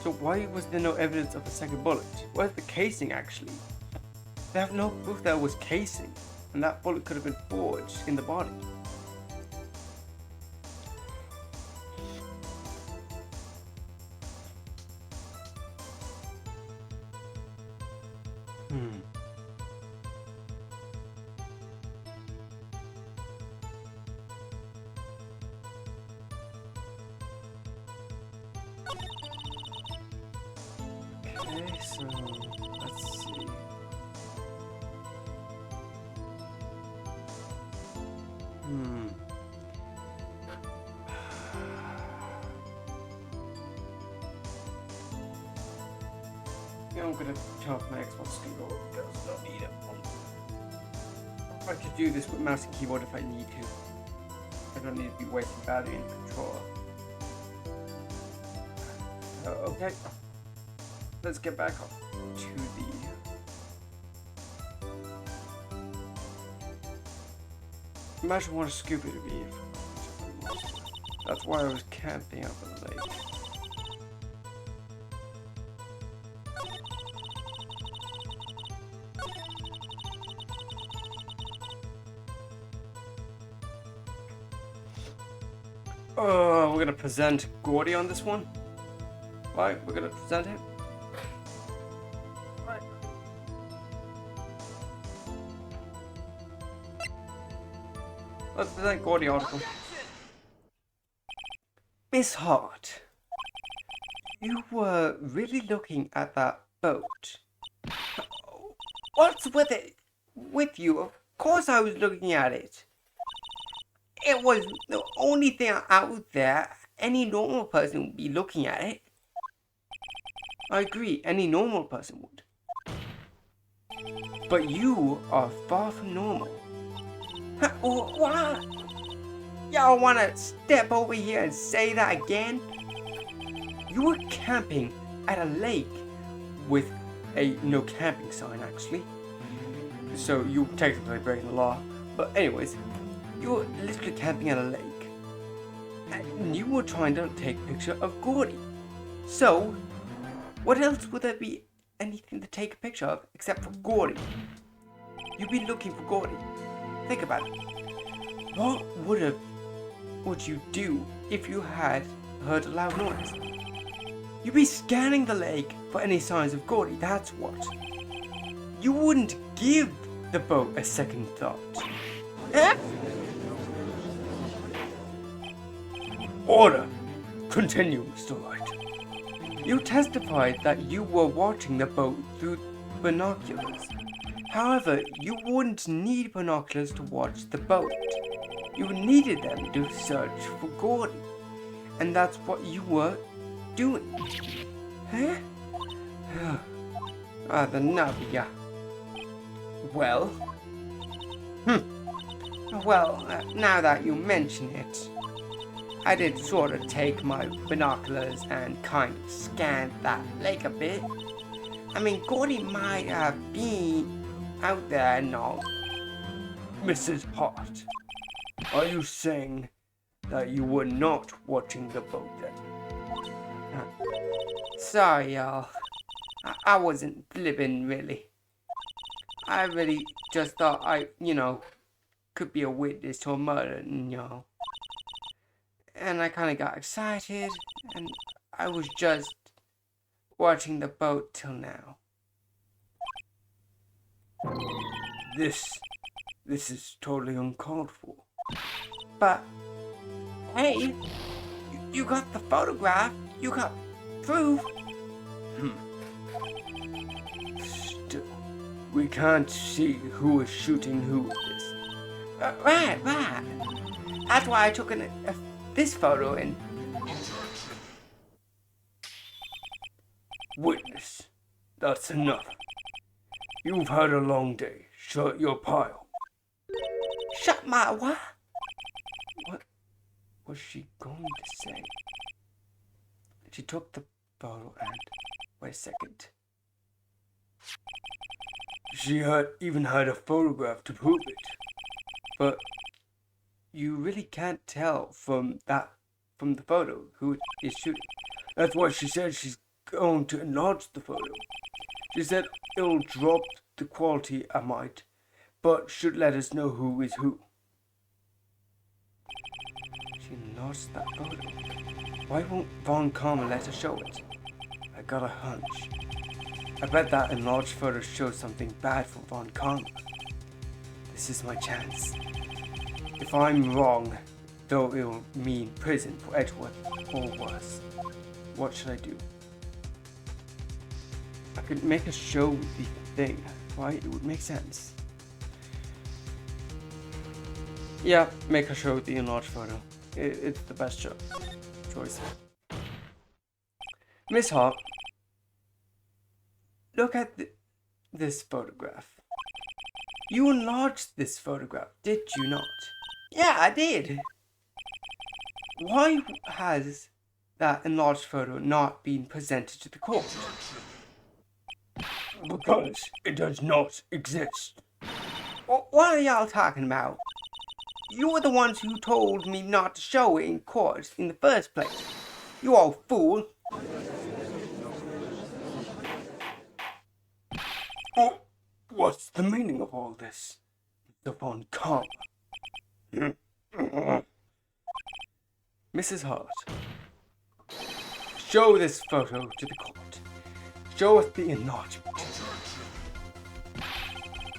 So why was there no evidence of a second bullet? Where's the casing actually? They have no proof there was casing, and that bullet could have been forged in the body. Okay, so let's see. I'm gonna turn off my Xbox controller because I don't need it. I could do this with mouse and keyboard if I need to. I don't need to be wasting battery in the controller. Okay. Let's get back up to the... Imagine what a scoop it would be if... That's why I was camping up at the lake. We're gonna present Gordy on this one. Right, we're gonna present him. Right. Let's present Gordy article. Miss Hart, you were really looking at that boat. What's with it? With you? Of course I was looking at it. It was the only thing out there. Any normal person would be looking at it. I agree, any normal person would. But you are far from normal. What? Y'all wanna step over here and say that again? You were camping at a lake with a no camping sign, actually. So you were technically breaking the law. But anyways, you were literally camping at a lake. And you were trying to take a picture of Gordy. So, what else would there be anything to take a picture of except for Gordy? You'd be looking for Gordy. Think about it. What would you do if you had heard a loud noise? You'd be scanning the lake for any signs of Gordy, that's what. You wouldn't give the boat a second thought. Order! Continue, Mr. Wright. You testified that you were watching the boat through binoculars. However, you wouldn't need binoculars to watch the boat. You needed them to search for Gordon. And that's what you were doing. Huh? The nub, yeah. Well? Well, now that you mention it, I did sort of take my binoculars and kind of scan that lake a bit. I mean, Gordy might have been out there and all. Mrs. Hart, are you saying that you were not watching the boat then? Sorry, y'all. I wasn't blibbing, really. I really just thought I, could be a witness to a murder, And I kind of got excited, and I was just watching the boat till now. This is totally uncalled for. But, hey, you got the photograph, you got proof. Still, we can't see who is shooting who with this. Right. That's why I took this photo and... Witness, that's enough. You've had a long day. Shut your pile. Shut my what? What was she going to say? She took the photo and... Wait a second. She even had a photograph to prove it. But you really can't tell from the photo who is shooting. That's why she said she's going to enlarge the photo. She said it'll drop the quality a mite, but should let us know who is who. She enlarged that photo. Why won't Von Karma let her show it? I got a hunch. I bet that enlarged photo shows something bad for Von Karma. This is my chance. If I'm wrong, though it'll mean prison for Edgeworth or worse, what should I do? I could make a show with the thing, right? It would make sense. Yeah, make a show with the enlarged photo. It's the best choice. Miss Hart, look at this photograph. You enlarged this photograph, did you not? Yeah, I did. Why has that enlarged photo not been presented to the court? Because it does not exist. What are y'all talking about? You were the ones who told me not to show it in court in the first place. You old fool. Oh, what's the meaning of all this? The Von Karma. Mrs. Hart, show this photo to the court. Show us the enlargement.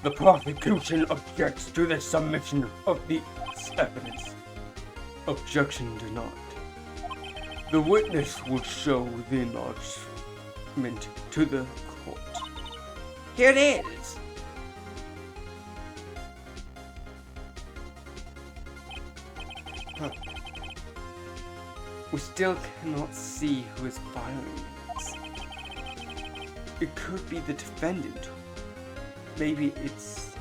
The prosecution objects to the submission of the evidence. Objection denied. The witness will show the enlargement to the court. Here it is. We still cannot see who is firing this. It could be the defendant. Maybe it's...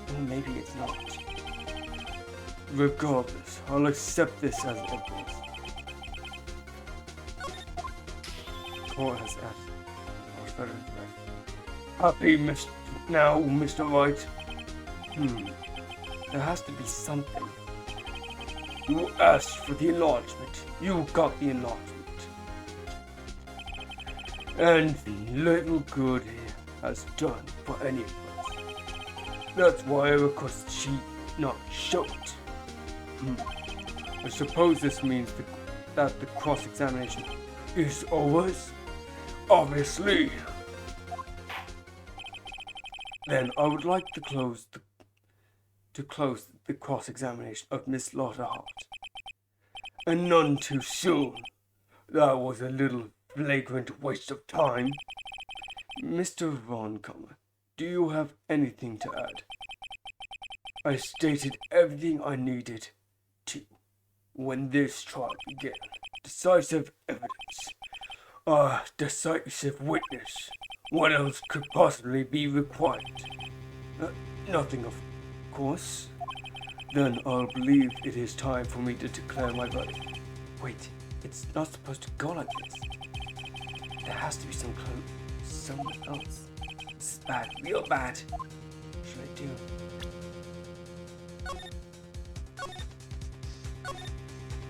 Or maybe it's not. Regardless, I'll accept this as evidence. Court has asked. Happy, Mr. Wright? There has to be something. You asked for the enlargement. You got the enlargement. And little good it has done for any of us. That's why I request she not show it. I suppose this means that the cross-examination is over. Obviously. Then I would like to close the cross-examination of Miss Lotta Hart. And none too soon. That was a little flagrant waste of time. Mr. Von Karma, do you have anything to add? I stated everything I needed to when this trial began. Decisive evidence. Decisive witness. What else could possibly be required? Nothing, of course. Then I'll believe it is time for me to declare my verdict. Wait, it's not supposed to go like this. There has to be some clue somewhere else. This is bad, real bad. What should I do?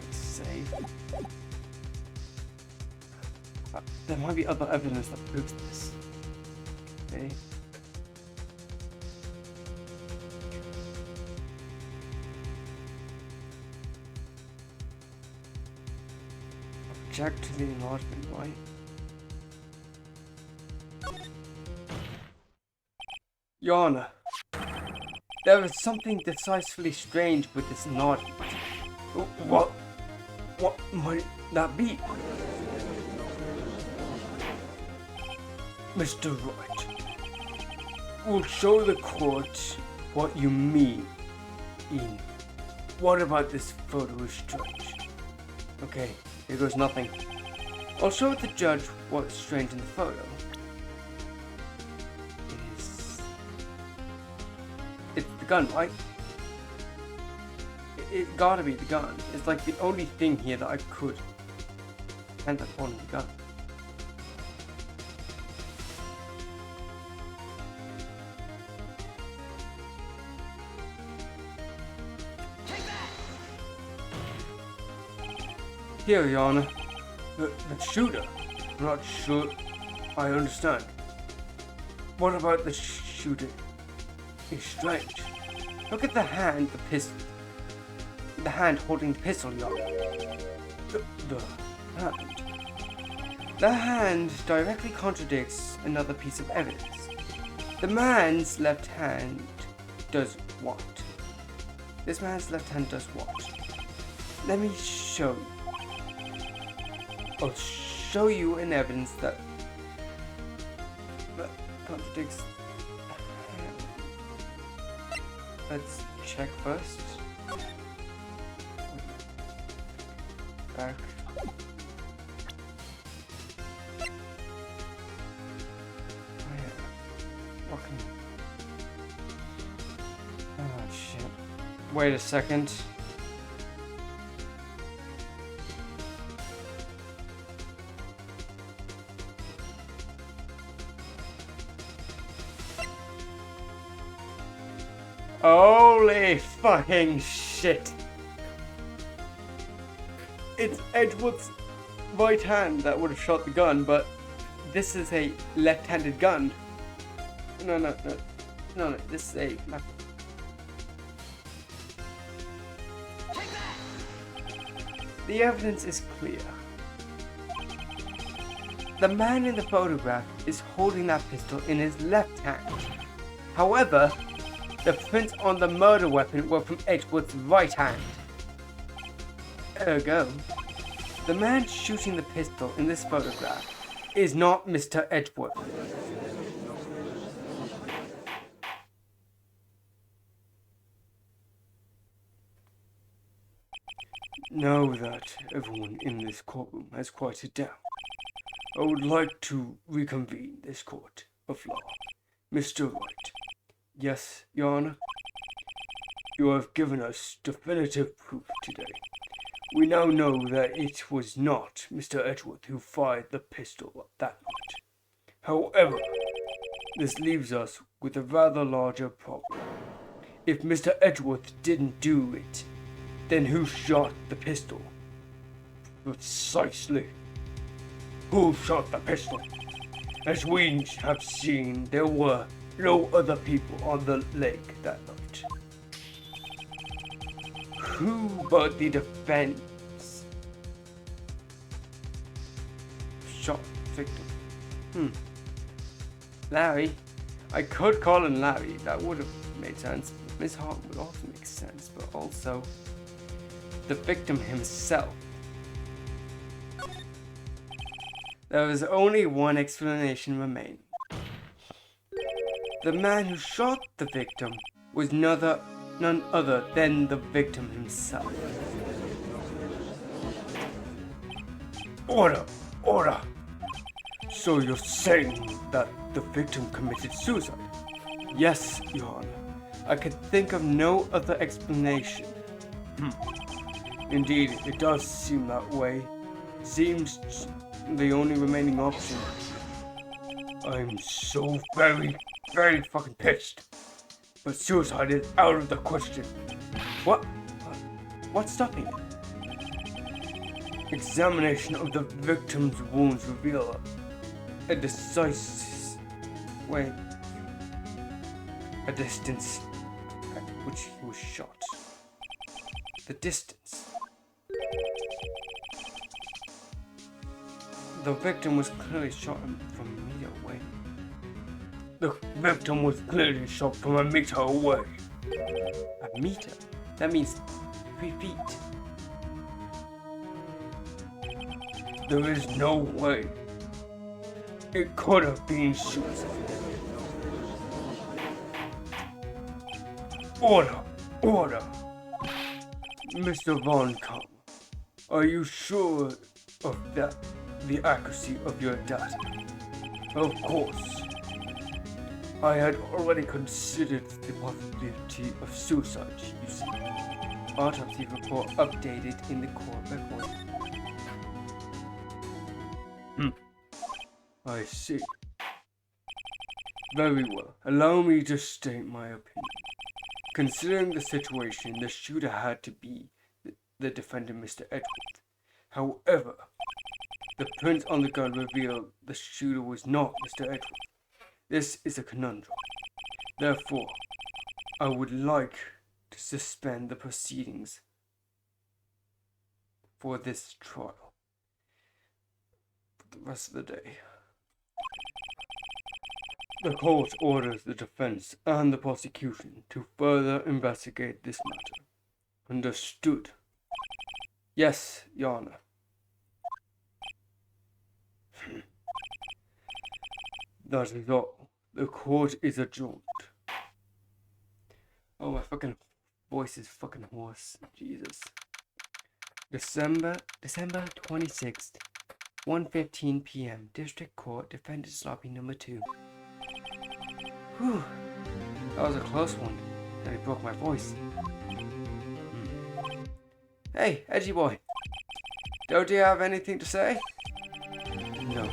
Let's save. There might be other evidence that proves this. Okay. Object to the enlargement, right? Your Honor, there is something decisively strange with this enlargement. What might that be? Mr. Wright, we'll show the court what you mean in. What about this photo is strange? Okay, here goes nothing. I'll show the judge what's strange in the photo. It's the gun, right? It gotta be the gun. It's like the only thing here that I could end up on the gun. Here, Your Honor. The shooter. I'm not sure I understand. What about the shooter? It's strange. Look at the hand, the pistol. The hand holding the pistol, Your Honor. The hand. The hand directly contradicts another piece of evidence. The man's left hand does what? This man's left hand does what? Let me show you. I'll show you an evidence that contradicts. Let's check first. Back. Oh shit. Wait a second. Holy fucking shit. It's Edward's right hand that would have shot the gun, but this is a left-handed gun. No, this is a left. The evidence is clear. The man in the photograph is holding that pistol in his left hand. However, the prints on the murder weapon were from Edward's right hand. Ergo, the man shooting the pistol in this photograph is not Mr. Edward. Now that everyone in this courtroom has quieted down, I would like to reconvene this court of law. Mr. Wright. Yes, Your Honor. You have given us definitive proof today. We now know that it was not Mr. Edgeworth who fired the pistol that night. However, this leaves us with a rather larger problem. If Mr. Edgeworth didn't do it, then who shot the pistol? Precisely. Who shot the pistol? As we have seen, there were no other people on the lake that night. Who but the defense shot the victim? Larry. I could call him Larry. That would have made sense. Miss Hart would also make sense, but also the victim himself. There was only one explanation remaining. The man who shot the victim was none other than the victim himself. Order! Order! So you're saying that the victim committed suicide? Yes, Your Honor. I could think of no other explanation. Indeed, it does seem that way. Seems the only remaining option. I'm so very fucking pissed. But suicide is out of the question. What's stopping it? Examination of the victim's wounds reveal A distance at which he was shot. The distance. The victim was clearly shot from a meter away. the victim was clearly shot from a meter away. A meter? That means 3 feet. There is no way. It could have been suicide. Order! Order! Mr. Von Kamm, are you sure of that, the accuracy of your data? Of course. I had already considered the possibility of suicide, you see. Autopsy report updated in the court record. I see. Very well. Allow me to state my opinion. Considering the situation, the shooter had to be the defendant, Mr. Edwards. However, the prints on the gun reveal the shooter was not Mr. Edwards. This is a conundrum. Therefore, I would like to suspend the proceedings for this trial for the rest of the day. The court orders the defense and the prosecution to further investigate this matter. Understood? Yes, Your Honor. That is all. The court is adjourned. Oh, my fucking voice is fucking hoarse. Jesus. December 26th, 1:15 p.m. District Court, Defendant's Lobby number 2. Whew. That was a close one. Nearly broke my voice. Hey, edgy boy. Don't you have anything to say? No.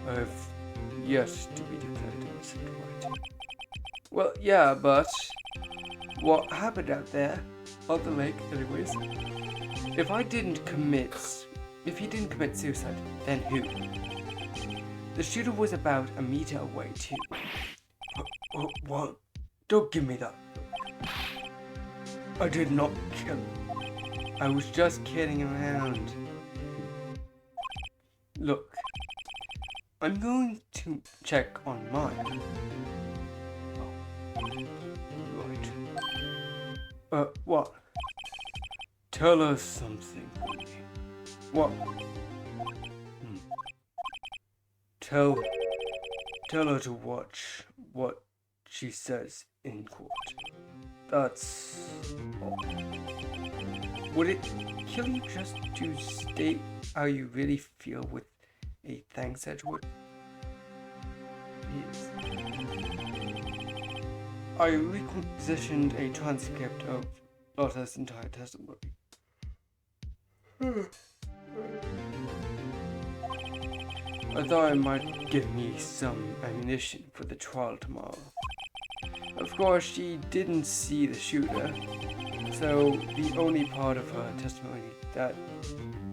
I have yet to be declared innocent, right? Well, yeah, but what happened out there on the lake, anyways? If he didn't commit suicide, then who? The shooter was about a meter away too. What? Don't give me that look. I did not kill him. I was just kidding around. Look, I'm going to check on mine. Right. What? Tell us something. What? Tell her to watch what she says in court. That's all. Would it kill you just to state how you really feel with a thanks, Edward? Yes. I requisitioned a transcript of Lotta's entire testimony. I thought it might give me some ammunition for the trial tomorrow. Of course, she didn't see the shooter, so the only part of her testimony that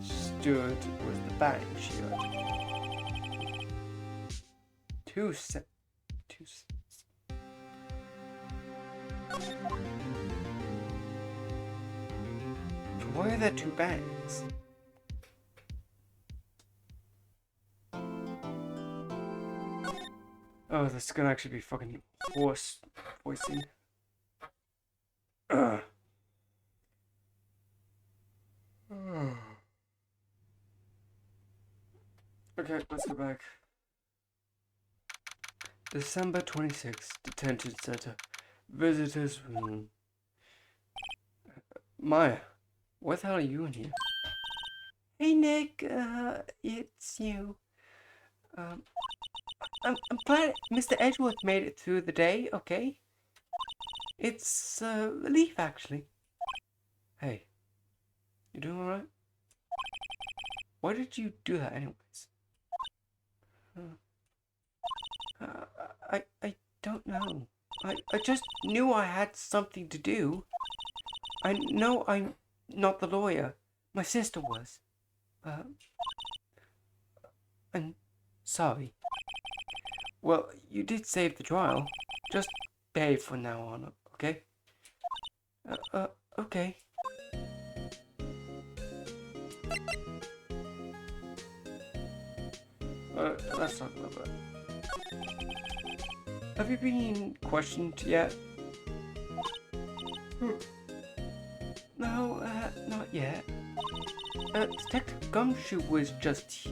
stood was the bang she heard. 2 cents. Why are there 2 bangs? Oh, this is gonna actually be fucking hoarse voicing. Okay, let's go back. December 26th, Detention Center. Visitors room. Maya, what the hell are you in here? Hey Nick, it's you. Um, I'm glad Mr. Edgeworth made it through the day, okay? It's a relief, actually. Hey, you doing alright? Why did you do that anyways? I don't know. I just knew I had something to do. I know I'm not the lawyer. My sister was. I'm sorry. Well, you did save the trial. Just behave from now on, okay? Okay. Let's talk about that. Have you been questioned yet? No, not yet. Detective Gumshoe was just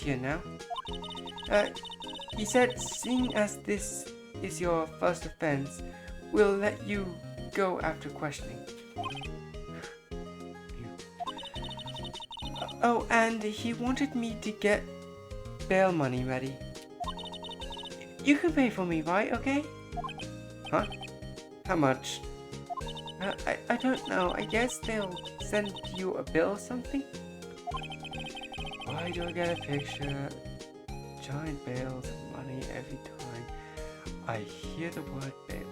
here now. He said, seeing as this is your first offense, we'll let you go after questioning. Oh, and he wanted me to get bail money ready. You can pay for me, right? Okay? Huh? How much? I don't know. I guess they'll send you a bill or something? Why do I get a picture? Giant bales of money every time I hear the word bail.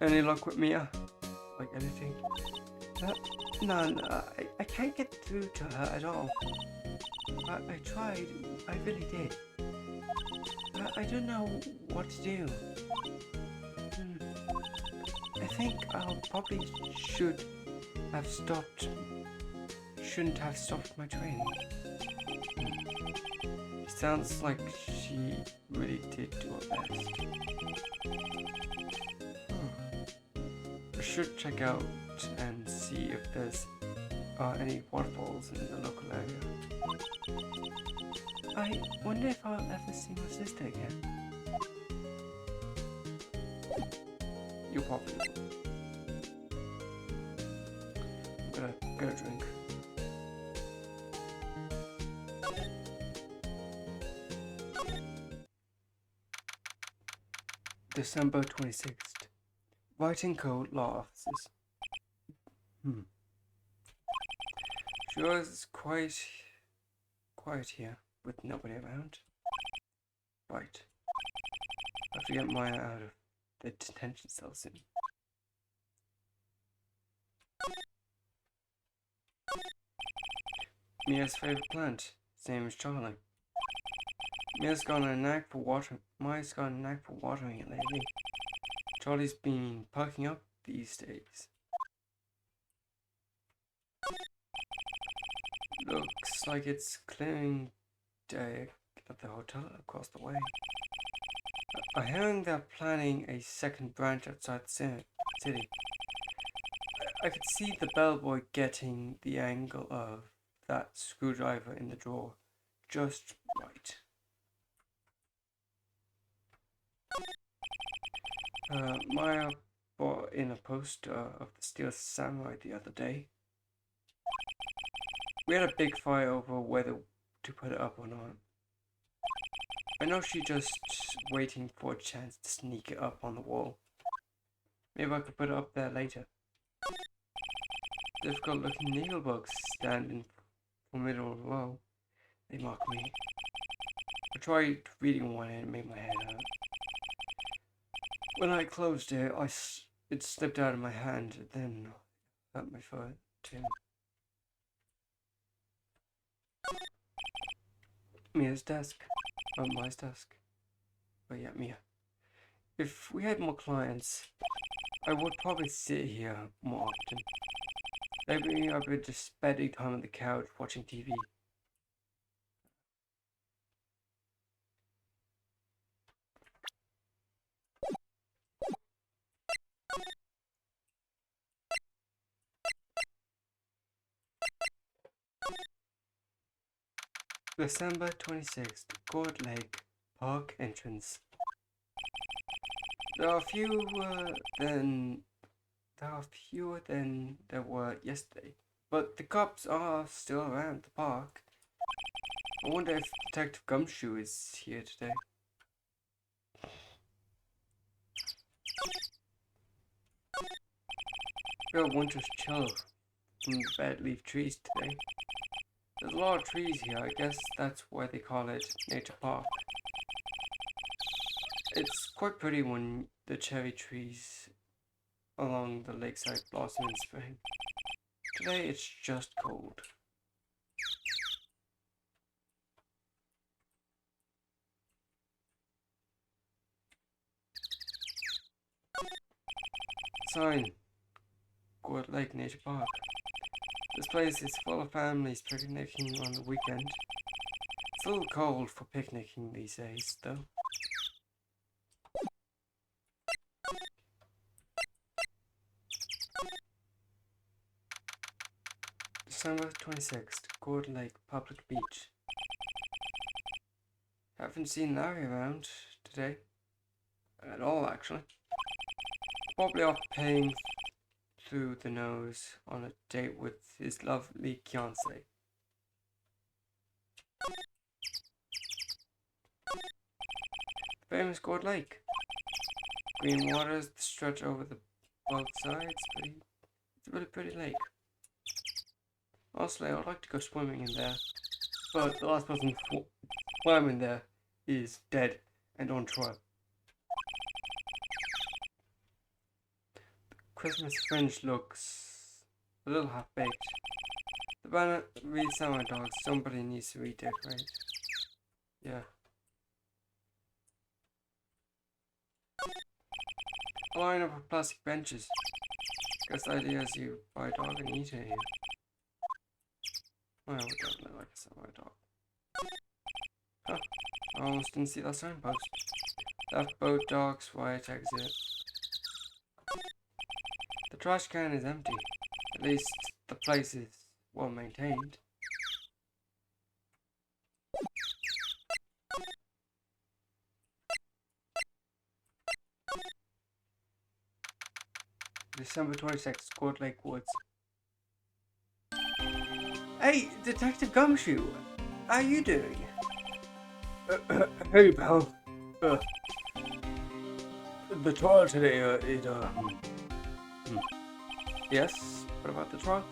Any luck with Mia? Like anything? None. I can't get through to her at all. I tried. I really did. I don't know what to do. I think I'll probably shouldn't have stopped my training. It sounds like she really did do her best. I should check out and see if there's any waterfalls in the local area. I wonder if I'll ever see my sister again. You probably will. I'm gonna get a drink. December 26th. Writing code law offices. Sure, it's quite quiet here with nobody around. Right. I have to get Maya out of the detention cell soon. Mia's favorite plant, same as Charlie. Maya's got a knack for watering it lately. Charlie's been perking up these days. Looks like it's clearing day at the hotel across the way. I'm hearing they're planning a second branch outside the city. I could see the bellboy getting the angle of that screwdriver in the drawer just right. Maya bought in a poster of the Steel Samurai the other day. We had a big fight over whether to put it up or not. I know she's just waiting for a chance to sneak it up on the wall. Maybe I could put it up there later. Difficult looking needle bugs stand in the middle row. They mock me. I tried reading one and it made my head hurt. When I closed it, it slipped out of my hand, then hurt my foot too. Mia's desk. Oh, Maya's desk. Oh yeah, Mia. If we had more clients, I would probably sit here more often. Maybe I would just spending time on the couch watching TV. December 26th, Gourd Lake Park entrance. There are fewer than there were yesterday, but the cops are still around the park. I wonder if Detective Gumshoe is here today. Real winter's chill from the bed leaf trees today. There's a lot of trees here. I guess that's why they call it Nature Park. It's quite pretty when the cherry trees along the lakeside blossom in spring. Today it's just cold. Sign. Gourd Lake Nature Park. This place is full of families picnicking on the weekend. It's a little cold for picnicking these days, though. December 26th, Gourd Lake Public Beach. Haven't seen Larry around today. At all, actually. Probably off paying through the nose on a date with his lovely fiancée. Famous Gourd Lake. Green waters that stretch over the both sides. It's a really pretty lake. Honestly, I'd like to go swimming in there, but the last person swimming there is dead and on trial. The Christmas fringe looks a little half-baked. The banner reads Summer Dogs. Somebody needs to redecorate. Yeah. A lineup of plastic benches. Guess the idea is you buy a dog and eat it here. Well, we don't look like a samurai dog. Huh. I almost didn't see that signpost. Left boat dogs, right exit. The trash can is empty. At least the place is well maintained. December 26th, Gourd Lake Woods. Hey, Detective Gumshoe! How are you doing? Hey, pal. The trial today, Yes? What about the trial?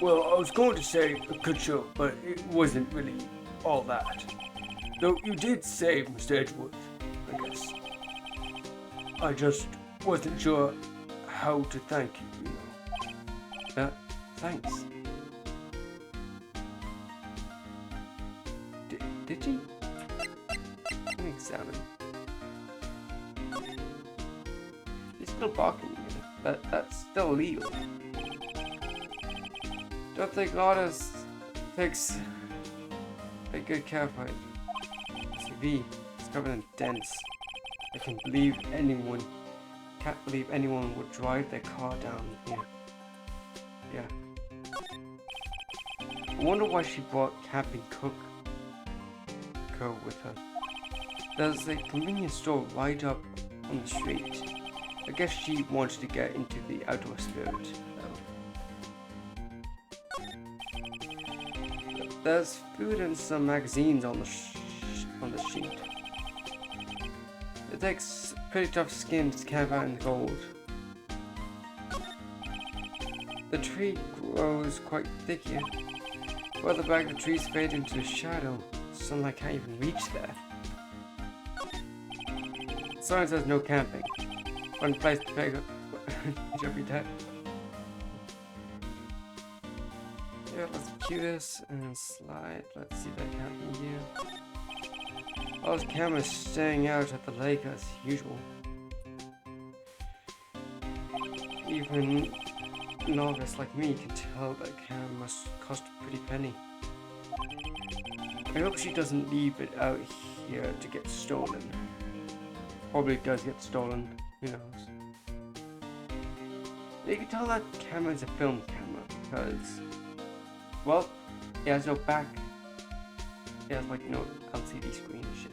well, I was going to say a good show, but it wasn't really all that. Though you did save Mr. Edgeworth, I guess. I just wasn't sure how to thank you, you know. Thanks. Did you? Let me examine. He's still barking. That's still illegal. Don't think Lotta's takes a good care of it. CV is covered in dents. Can't believe anyone would drive their car down here. Yeah. I wonder why she brought Camping Cook with her. There's a convenience store right up on the street. I guess she wanted to get into the outdoor spirit, though. There's food and some magazines on the sheet. It takes pretty tough skin to camp out in the cold. The tree grows quite thick here. Further back, the trees fade into the shadow. Sunlight can't even reach there. The sign says no camping. One place to pick up every day. Yeah, let's cue this and slide. Let's see that camping gear. All those cameras staying out at the lake as usual. Even a novice like me can tell that camera must cost a pretty penny. I hope she doesn't leave it out here to get stolen. Probably does get stolen, who knows. You can tell that camera is a film camera because, well, It has no back. It has like no LCD screen and shit.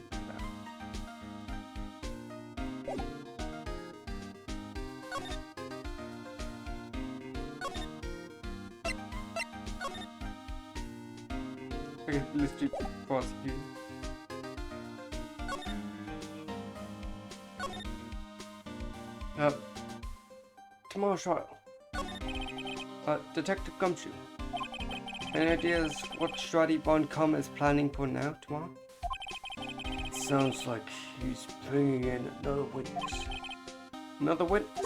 Okay, let's do prosecute. Tomorrow's trial. Detective Gumshoe. Any ideas what Stratty Bond is planning for now, tomorrow? Sounds like he's bringing in another witness. Another witness?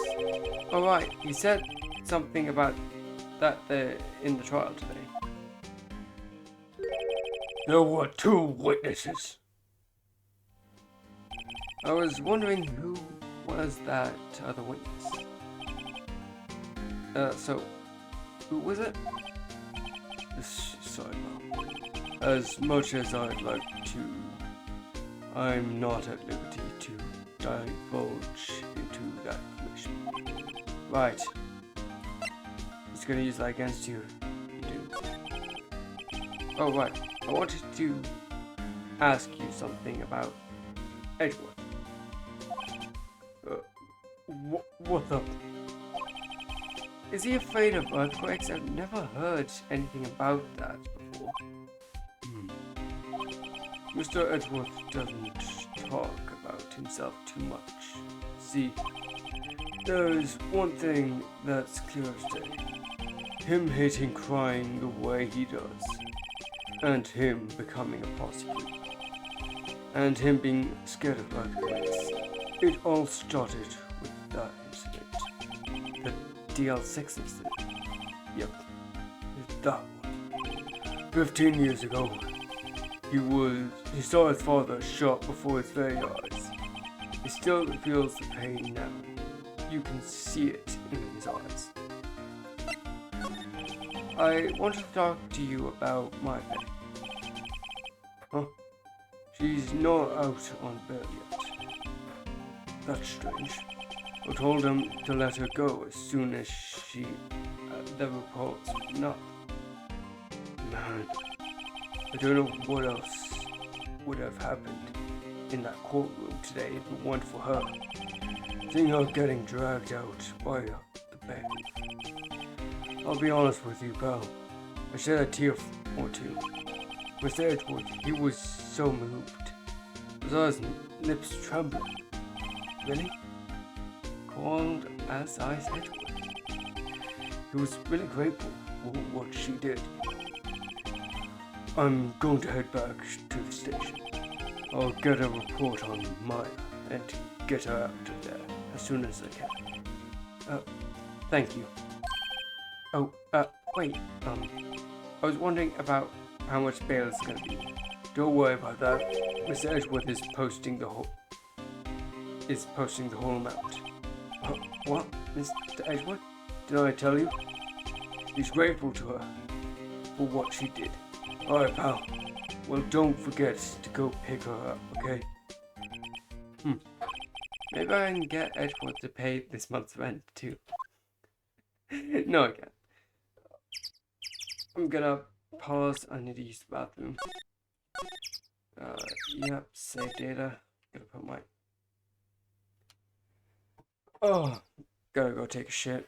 Alright, he said something about that in the trial today. There were 2 witnesses. I was wondering who was that other witness. So, who was it? Sorry, Mom. As much as I'd like to, I'm not at liberty to divulge into that information. Right. He's gonna use that against you. You do. Oh, right. I wanted to ask you something about Edgeworth. What the? Is he afraid of earthquakes? I've never heard anything about that before. Mr. Edgeworth doesn't talk about himself too much. See, there is one thing that's clear as day. Him hating crying the way he does. And him becoming a prosecutor. And him being scared of earthquakes. It all started with that incident. The DL6 incident? Yep, that one. 15 years ago, he saw his father shot before his very eyes. He still feels the pain now. You can see it in his eyes. I wanted to talk to you about my pet. Huh? She's not out on bail yet. That's strange. I told him to let her go as soon as the reports went up. Man, I don't know what else would have happened in that courtroom today if it weren't for her. Seeing her getting dragged out by the bailiff. I'll be honest with you, pal. I shed a tear or two. Mr. Edgeworth, he was so moved. I saw his lips trembling. Really? Called as I said. He was really grateful for what she did. I'm going to head back to the station. I'll get a report on Maya and get her out of there as soon as I can. Thank you. Oh, wait, I was wondering about how much bail is gonna be. Don't worry about that. Mr. Edgeworth is posting the whole amount. What? Mr. Edgeworth? Did I tell you? He's grateful to her for what she did. Alright, pal. Well, don't forget to go pick her up, okay? Maybe I can get Edgeworth to pay this month's rent, too. No, I can't. I'm gonna pause. I need to use the bathroom. Yep, save data. Gotta put my... Oh, gotta go take a shit.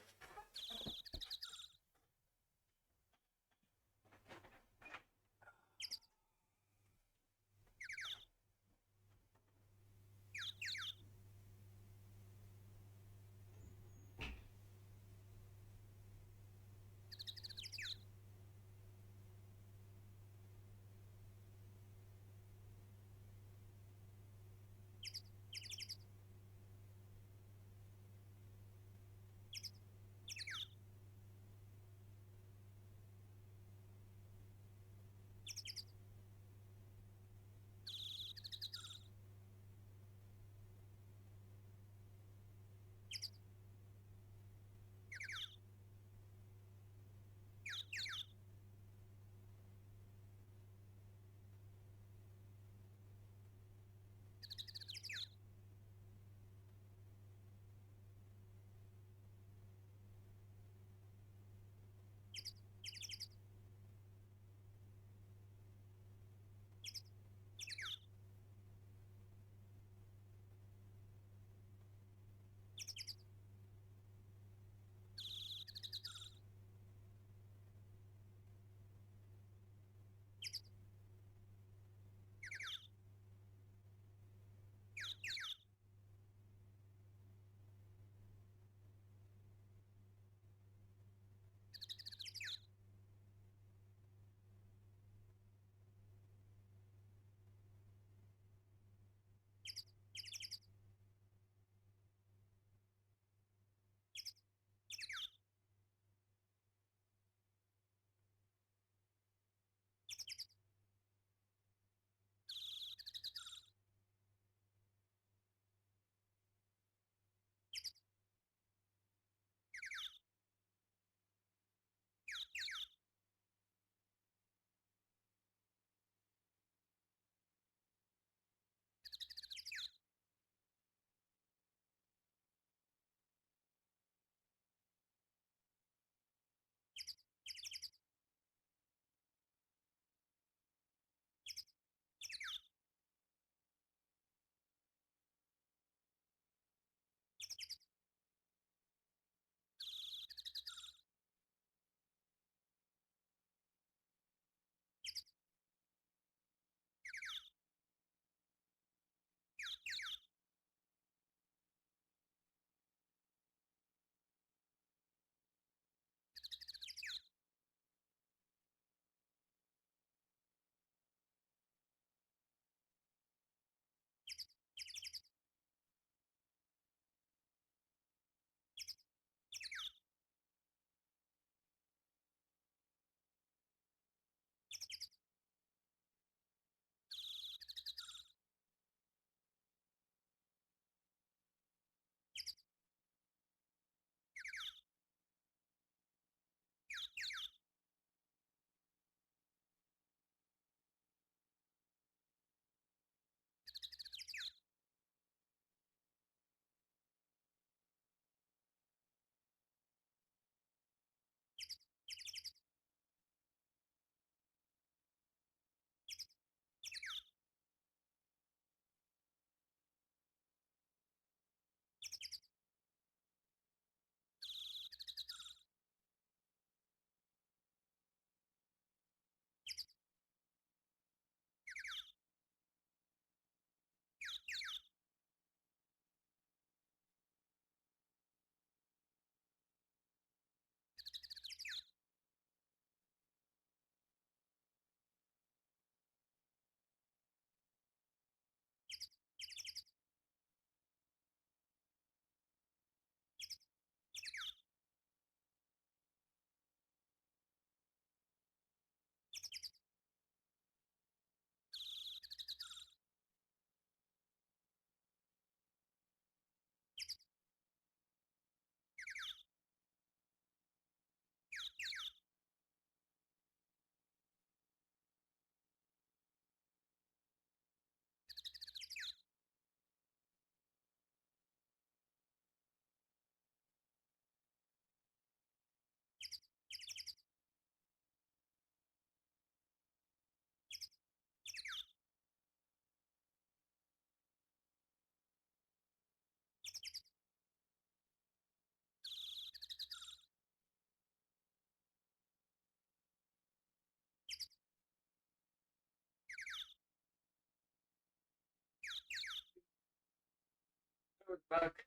back.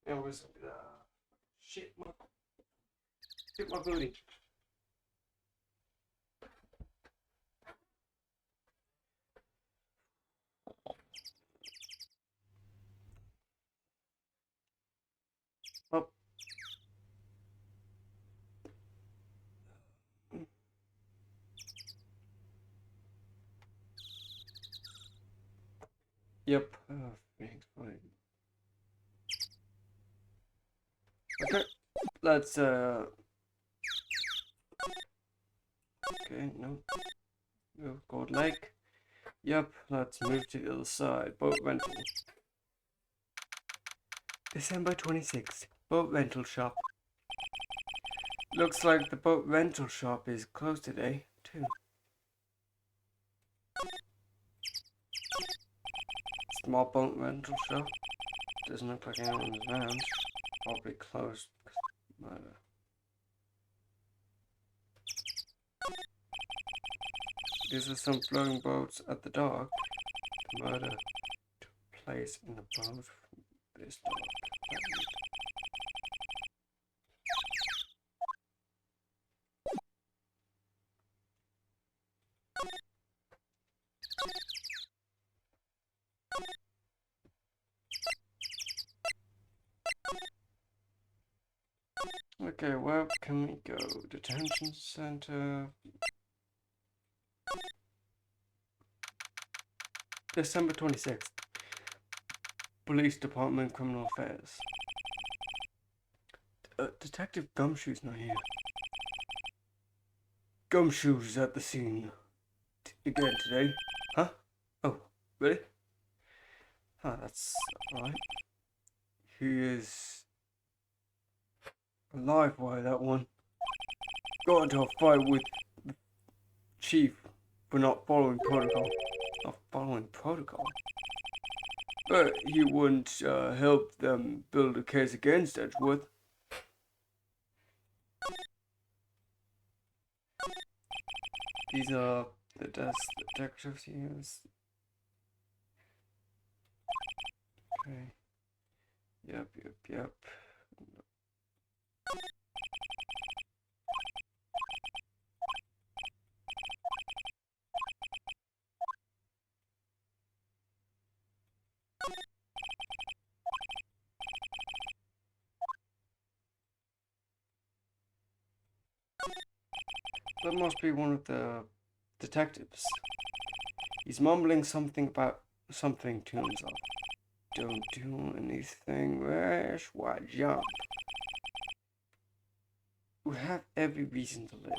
It was shit my booty. Oh. Yep. Thanks, fine. Okay. Let's okay, no. Gold Lake. Yep, let's move to the other side. Boat rental. December 26th. Boat rental shop. Looks like the boat rental shop is closed today, too. Small boat rental shop. Doesn't look like anyone's around. Probably closed. Murder. These are some floating boats at the dock. The murder took place in the boat from this dock. Okay, where can we go? Detention center. December 26th. Police Department, Criminal Affairs. Detective Gumshoe's not here. Gumshoe's at the scene. Again today. Huh? Oh, really? Huh, that's alright. He is alive by that one. Got into a fight with the chief for not following protocol. Not following protocol? But he wouldn't help them build a case against Edgeworth. These are the desk detectives use. Okay. Yep. That must be one of the detectives. He's mumbling something about something to himself. Don't do anything rash, why jump? We have every reason to live.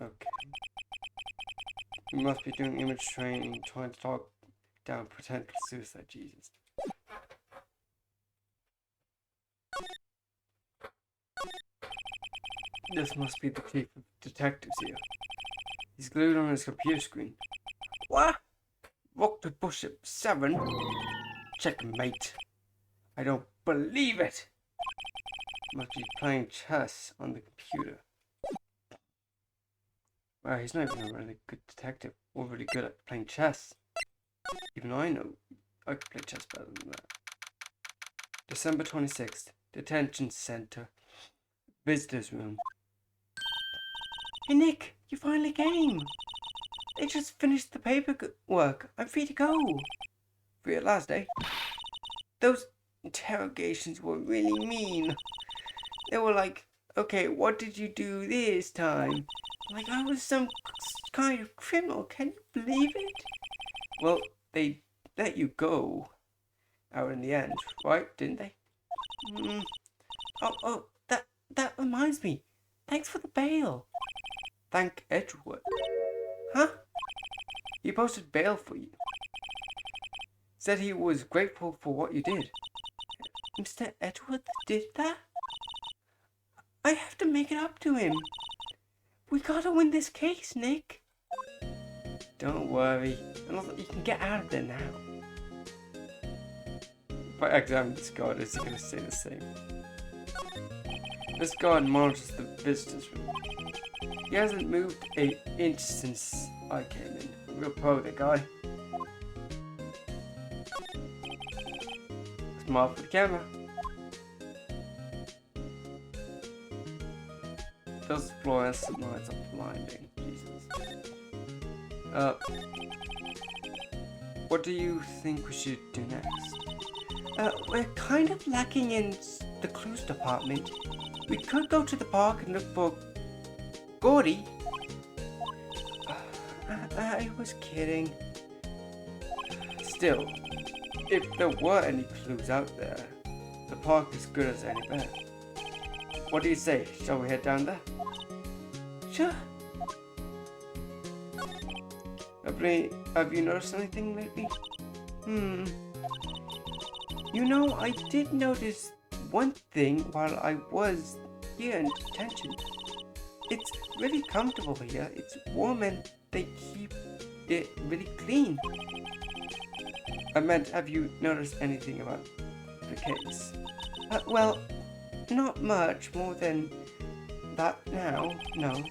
Okay. We must be doing image training, trying to talk down potential suicide, Jesus. This must be the chief of detectives here. He's glued on his computer screen. What? Rock to Bishop 7? Checkmate. I don't believe it. Must be playing chess on the computer. Wow, he's not even a really good detective or really good at playing chess. Even I know I could play chess better than that. December 26th, Detention Center. Visitors room. Hey Nick, you finally came. They just finished the paperwork. I'm free to go. Free at last, eh? Those interrogations were really mean. They were like, okay, what did you do this time? Like I was some kind of criminal. Can you believe it? Well, they let you go out in the end, right? Didn't they? Oh, that reminds me. Thanks for the bail. Thank Edgeworth. Huh? He posted bail for you. Said he was grateful for what you did. Mr. Edgeworth did that? I have to make it up to him. We gotta win this case, Nick. Don't worry. You can get out of there now. If I examine this guard, is he gonna say the same? This guard monitors the visitors room. He hasn't moved an inch since I came in. Real pro, that guy. Smile for the camera. Those fluorescent lights are blinding. Jesus. What do you think we should do next? We're kind of lacking in the clues department. We could go to the park and look for Gordy. I was kidding. Still, if there were any clues out there, the park is good as any bet. What do you say? Shall we head down there? Sure. Have you noticed anything lately? You know, I did notice one thing while I was here in detention. It's really comfortable here. It's warm and they keep it really clean. I meant, have you noticed anything about the case? Well, not much more than that now, no.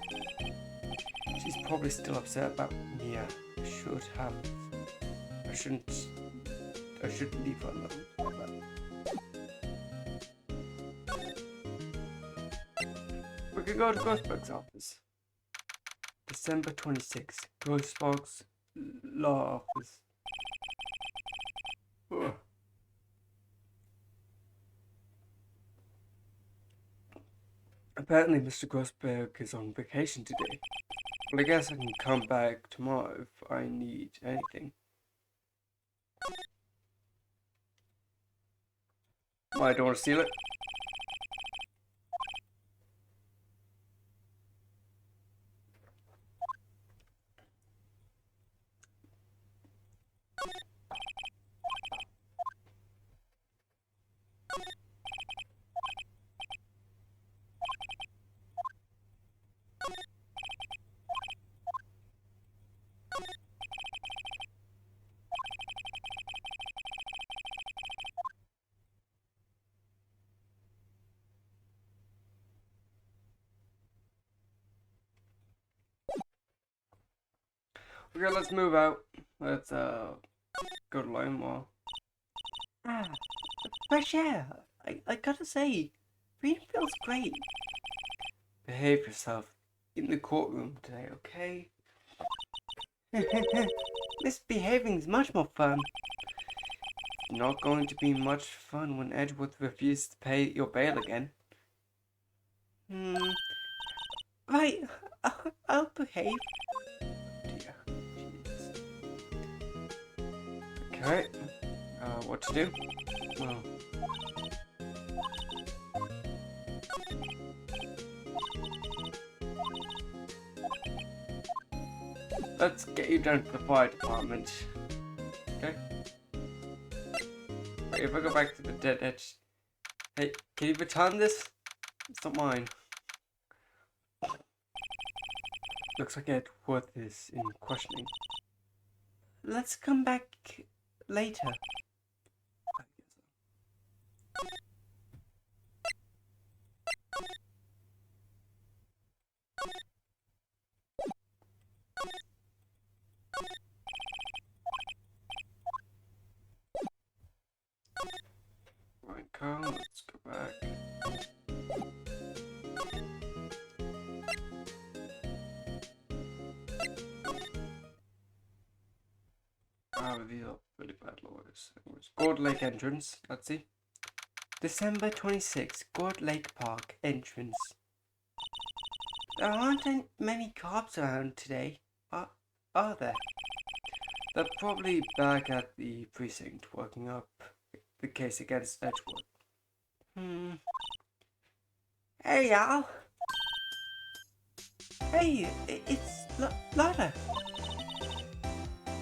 She's probably still upset about Mia. I shouldn't leave her alone. We could go to Ghostbug's office. December 26th, Ghostbug's law office. Ugh. Apparently Mr. Grossberg is on vacation today. Well, I guess I can come back tomorrow if I need anything. Why, I don't want to steal it? Okay, let's move out. Let's go to Lone Mall. Fresh air. I gotta say, freedom feels great. Behave yourself in the courtroom today, okay? Misbehaving's much more fun. Not going to be much fun when Edgeworth refuses to pay your bail again. Right, I'll behave. Dear, Jesus. Okay, what to do? Well, let's get you down to the fire department. Okay? Wait, if I go back to the dead edge. Hey, can you return this? It's not mine. Looks like Edgeworth is in questioning. Let's come back later. Right, Carl, let's go back. Oh, these are really bad lawyers. Gold Lake entrance, let's see. December 26th, Gold Lake Park entrance. There aren't many cops around today, are there? They're probably back at the precinct working up the case against Edgeworth. Hey, y'all. Hey, it's Lana.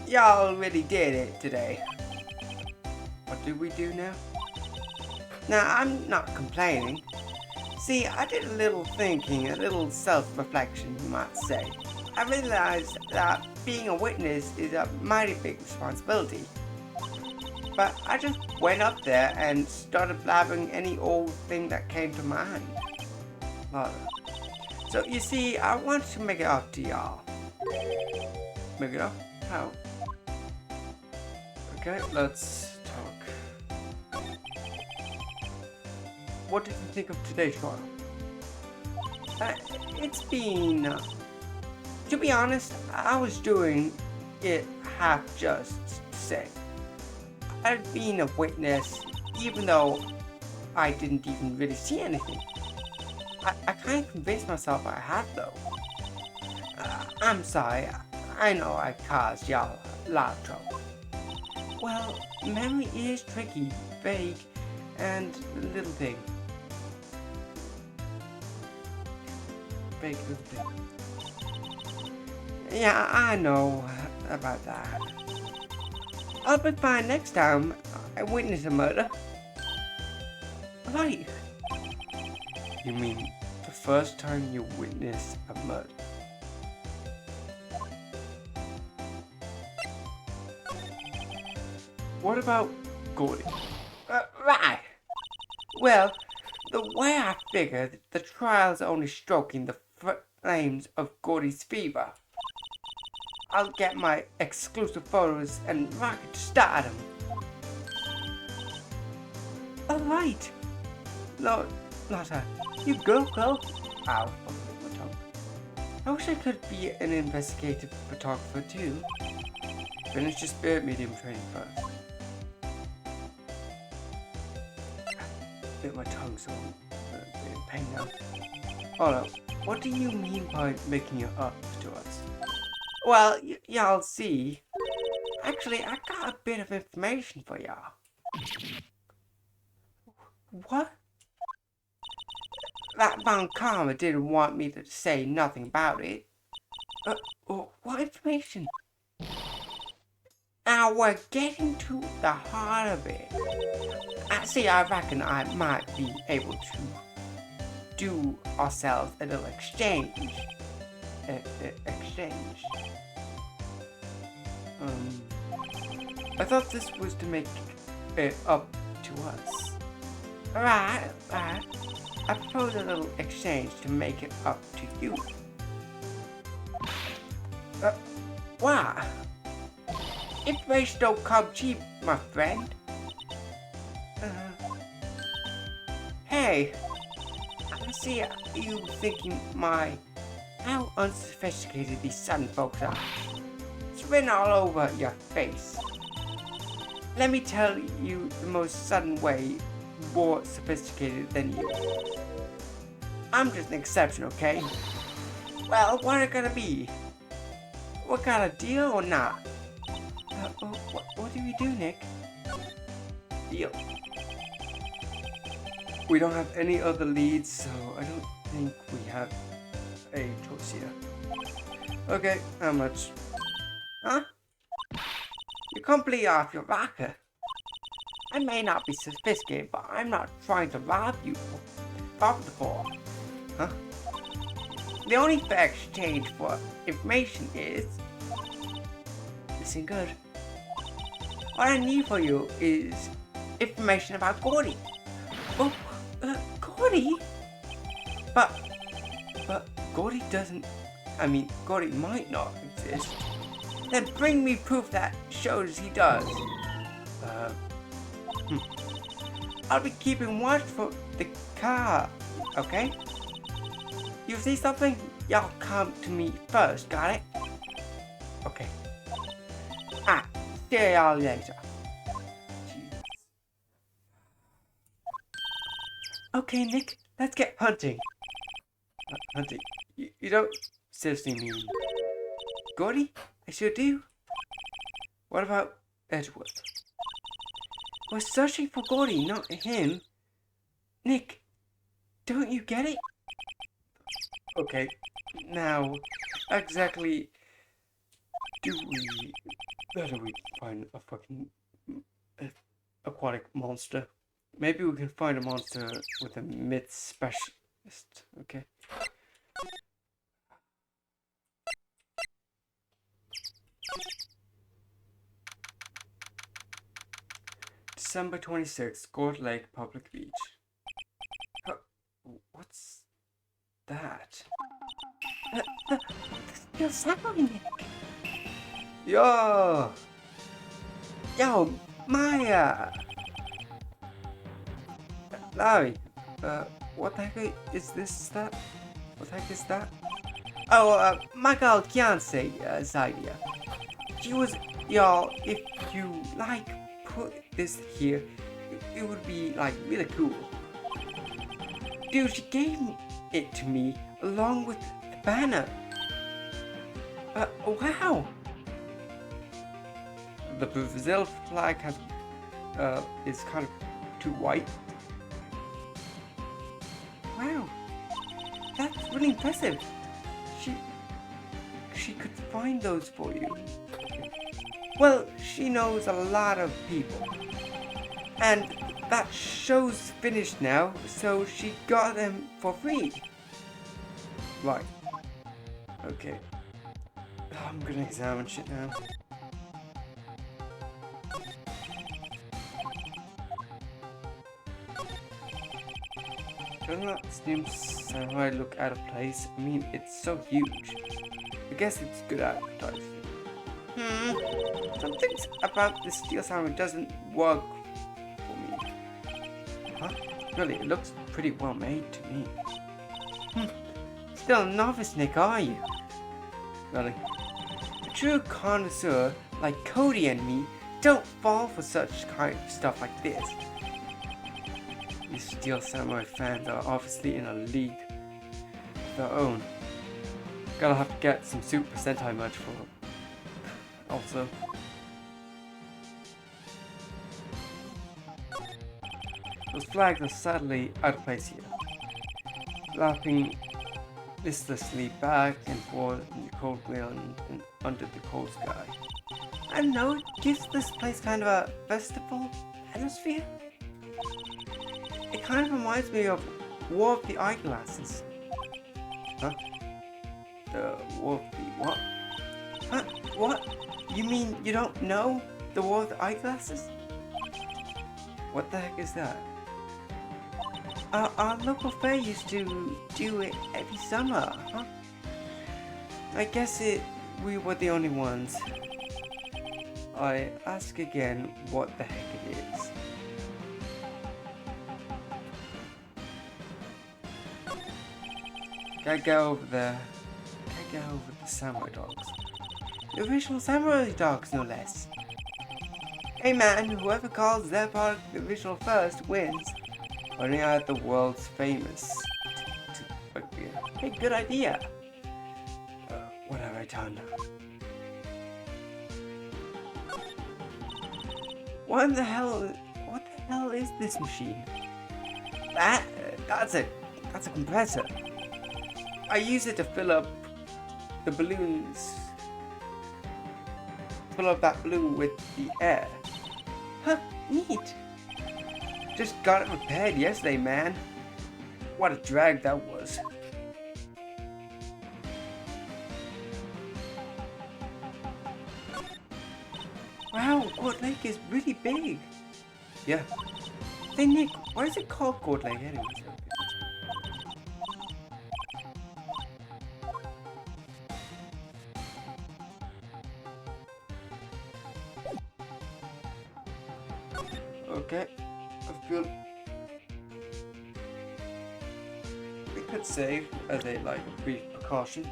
Y'all really did it today. What do we do now? Now, I'm not complaining. See, I did a little thinking, a little self-reflection, you might say. I realized that being a witness is a mighty big responsibility. But I just went up there and started blabbering any old thing that came to mind. So, you see, I want to make it up to y'all. Make it up? How? Okay, let's talk. what did you think of today's trial? It's been... to be honest, I was doing it half just to say. I'd been a witness, even though I didn't even really see anything. I kind of convinced myself I had, though. I'm sorry, I know I caused y'all a lot of trouble. Well, memory is tricky, vague, and a little thing. Vague little thing. Yeah, I know about that. I'll be fine next time I witness a murder. Right. You mean the first time you witness a murder? What about Gordy? Right. Well, the way I figured, the trial's only stroking the flames of Gordy's fever. I'll get my exclusive photos and rocket to stardom. Alright. No, not her. You go, girl. Ow, my tongue. I wish I could be an investigative photographer too. Finish your spirit medium training first. Bit my tongue, so I'm in pain now. Hold up. What do you mean by making it up to us? Well, y'all see. Actually, I got a bit of information for y'all. What? That Von Karma didn't want me to say nothing about it. What information? Now we're getting to the heart of it. See, I reckon I might be able to do ourselves a little exchange. I thought this was to make it up to us. Right. I propose a little exchange to make it up to you. Why? Information don't come cheap, my friend. Hey, I see you thinking how unsophisticated these sudden folks are. It's written all over your face. Let me tell you the most sudden way more sophisticated than you. I'm just an exception, okay? Well, what are it gonna be? What kind of deal or not? What do we do, Nick? Deal. We don't have any other leads, so I don't think we have a choice here. Okay, how much? Huh? You're completely off your rocker. I may not be sophisticated, but I'm not trying to rob you. Rob the poor. Huh? The only fair exchange for information is... Listen good. What I need for you is information about Gordy. Oh, Gordy? But Gordy doesn't... Gordy might not exist. Then bring me proof that shows he does. I'll be keeping watch for the car, okay? You see something? Y'all come to me first, got it? Okay. See y'all later. Jesus. Okay, Nick, let's get hunting. Hunting? You don't seriously mean Gordy? I sure do. What about Edward? We're searching for Gordy, not him. Nick, don't you get it? Okay, now, exactly how do we find a fucking aquatic monster? Maybe we can find a monster with a myth specialist, okay? December 26th, Gold Lake Public Beach. What's that? What's happening? Yo, Maya. Larry, What the heck is this, that? What the heck is that? Oh, my girl fiance, Zydia. She was, y'all, if you, like, put this here, it would be, like, really cool. Dude, she gave it to me along with the banner. Wow. The Brazil flag has, is kind of too white. Wow. That's really impressive. She could find those for you. Well, she knows a lot of people. And that show's finished now, so she got them for free. Right. Okay. I'm gonna examine shit now. Doesn't that seem somehow look out of place? I mean, it's so huge. I guess it's good advertising. Something about this steel samurai doesn't work for me. Huh? Really, it looks pretty well made to me. Still a novice, Nick, are you? Really? A true connoisseur like Cody and me don't fall for such kind of stuff like this. These Steel Samurai fans are obviously in a league of their own. Gotta have to get some Super Sentai merch for them. Also. Those flags are sadly out of place here. Flapping listlessly back and forth in the cold ground and under the cold sky. I don't know, it gives this place kind of a festival atmosphere. It kind of reminds me of War of the Eyeglasses. Huh? The War of the what? Huh? What? You mean you don't know the War of the Eyeglasses? What the heck is that? Our local fair used to do it every summer, huh? I guess we were the only ones. I ask again what the heck it is. Gotta get over there. Gotta get over the samurai dogs. The original samurai dogs, no less. Hey man, whoever calls their product the original first wins. Running out the world's famous. Hey, good idea. What have I done? What the hell is this machine? That's a compressor. I use it to fill up the balloons. Fill up that balloon with the air. Huh, neat. Just got it repaired yesterday, man. What a drag that was. Wow, Gourd Lake is really big. Yeah. Hey Nick, why is it called Gourd Lake anyways? Okay. I feel we could save as a brief precaution.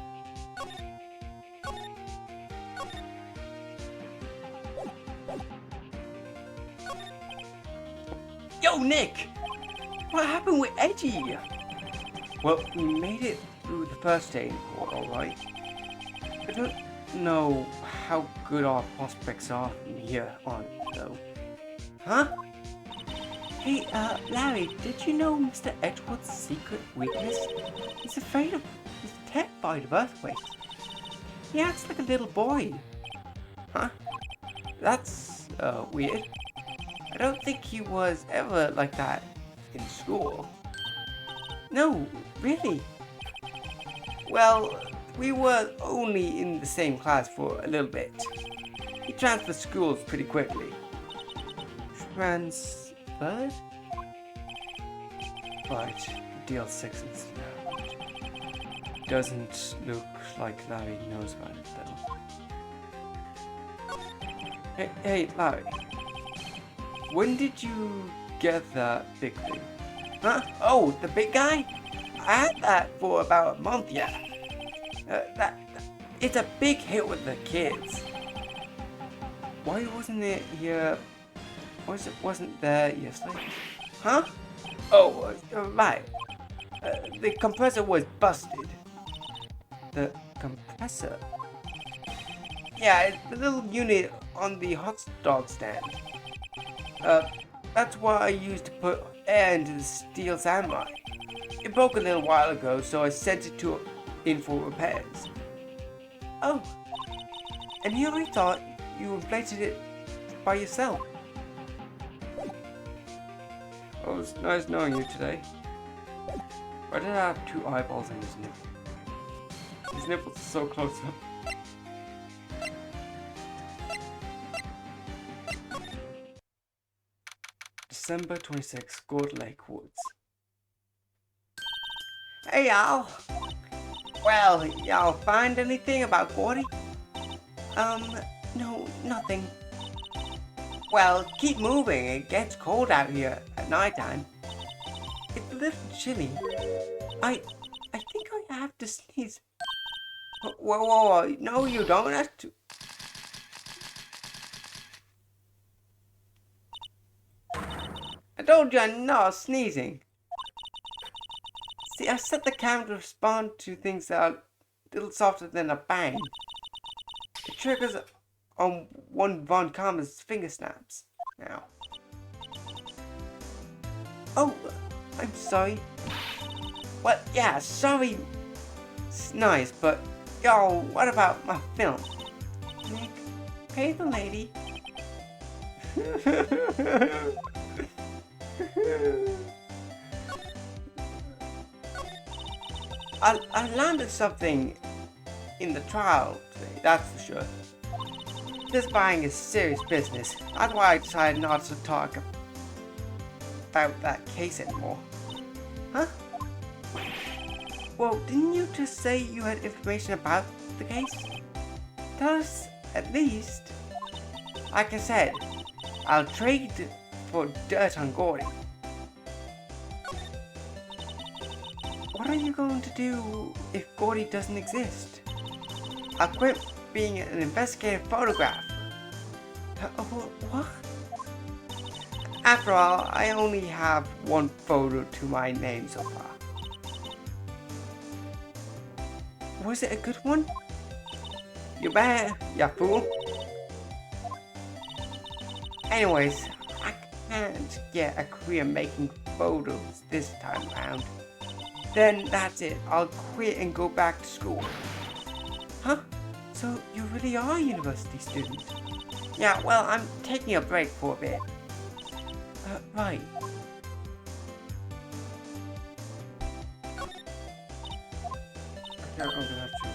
Yo, Nick! What happened with Edgy? Well, we made it through the first day in court, alright? I don't know how good our prospects are from here on, though. Huh? Hey, Larry, did you know Mr. Edgewood's secret weakness? He's terrified of earthquakes. He acts like a little boy. Huh? That's, weird. I don't think he was ever like that in school. No, really? Well, we were only in the same class for a little bit. He transferred schools pretty quickly. Transferred? Right, deal 6 now. Doesn't look like Larry knows about it though. Hey, Larry. When did you get that big thing? Huh? Oh, the big guy? I had that for about a month, yeah. It's a big hit with the kids. Why wasn't it here? Wasn't there yesterday? Huh? Oh, right. The compressor was busted. The compressor? Yeah, it's the little unit on the hot dog stand. That's what I used to put air into the steel samurai. It broke a little while ago, so I sent it in for repairs. Oh, and here I thought you inflated it by yourself. Oh, it's nice knowing you today. Why did I have 2 eyeballs on his nipple? His nipples are so close up. December 26th, Gold Lake Woods. Hey y'all! Well, y'all find anything about Gordy? No, nothing. Well, keep moving. It gets cold out here at nighttime. It's a little chilly. I think I have to sneeze. Whoa, no you don't have to. I told you I'm not sneezing. See, I set the camera to respond to things that are a little softer than a bang. It triggers on one Von Karma's finger snaps. Now. Oh, I'm sorry. Well, yeah, sorry. It's nice, but yo, what about my film? Nick, pay the lady. I landed something in the trial today, that's for sure. This buying is serious business. That's why I decided not to talk about that case anymore. Huh? Well, didn't you just say you had information about the case? Tell us at least. Like I said, I'll trade for dirt on Gordy. What are you going to do if Gordy doesn't exist? I'll quit being an investigative photographer. What? After all, I only have 1 photo to my name so far. Was it a good one? You bet, ya fool. Anyways, I can't get a career making photos this time around. Then that's it. I'll quit and go back to school. Huh? So you really are a university student? Yeah, well, I'm taking a break for a bit. Right. I'm gonna have to.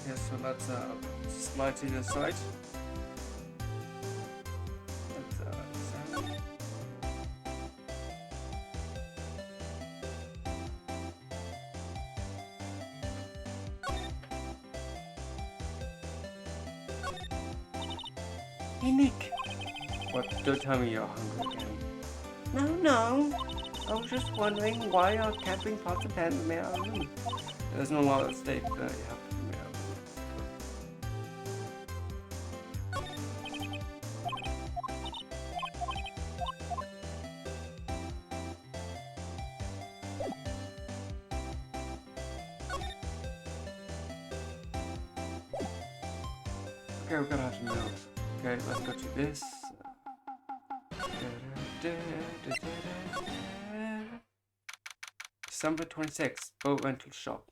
Yes, so let's slide to the side. Hey Nick. What? Don't tell me you're hungry again. No. I was just wondering why you're camping pots and pans made out of meat. There's no law that states that you have to be made out of meat. Okay, we're gonna have to move. Okay, let's go to this. December 26th, boat rental shop.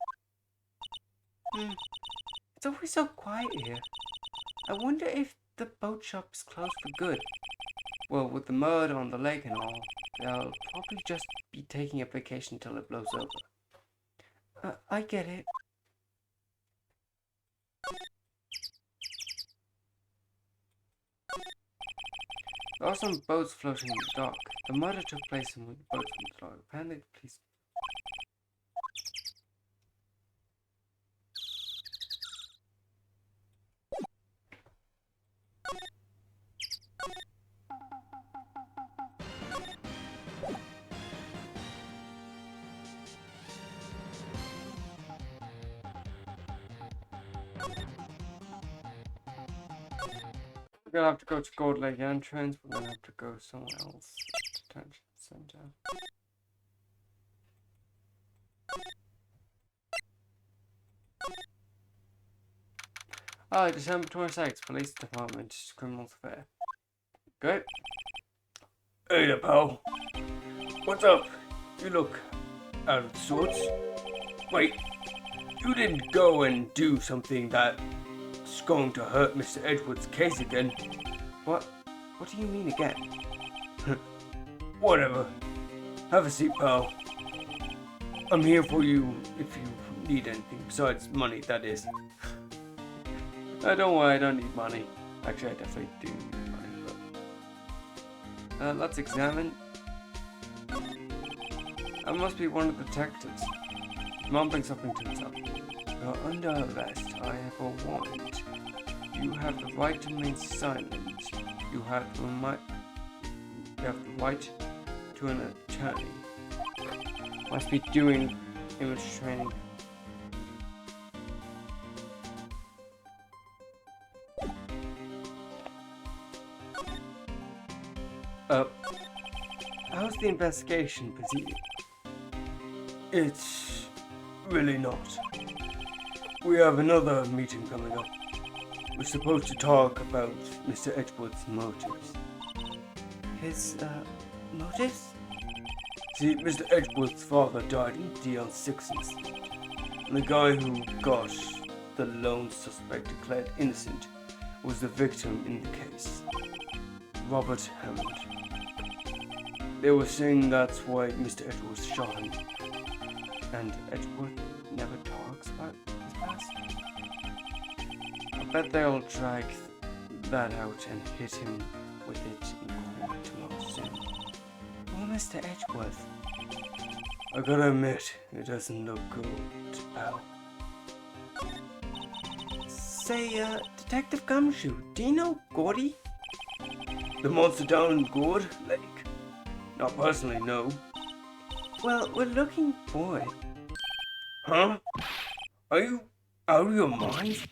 It's always so quiet here. I wonder if the boat shop is closed for good. Well, with the mud on the lake and all, they'll probably just be taking a vacation till it blows over. I get it. There are some boats floating in the dock. The murder took place in the boats from the dock. Apparently the police... We're gonna have to go to Gold Lake entrance. We're gonna have to go somewhere else. Detention center. Oh, December 26th, Police Department, Criminal Affair. Good. Hey there, pal. What's up? You look out of sorts. Wait, you didn't go and do something that's going to hurt Mr. Edward's case again? What do you mean again? Whatever. Have a seat, pal. I'm here for you if you need anything besides money, that is. Don't worry, I don't need money. Actually, I definitely do need money, but... let's examine. That must be one of the detectives. Mumbling something to himself. You're under arrest. I have a warrant. You have the right to remain silent. You have the right to an attorney. Must be doing image training. How's the investigation proceeding? It's really not. We have another meeting coming up. We're supposed to talk about Mr. Edgeworth's motives. His, motives? See, Mr. Edgeworth's father died in DL6 incident. And the guy who got the lone suspect declared innocent was the victim in the case. Robert Hammond. They were saying that's why Mr. Edgeworth shot him. And Edgeworth never talks about his past? I bet they'll drag that out and hit him with it in court tomorrow soon. Oh, Mr. Edgeworth. I gotta admit, it doesn't look good, pal. Say, Detective Gumshoe, do you know Gordy? The monster down in Gourd Lake? Not personally, no. Well, we're looking for it. Huh? Are you out of your mind?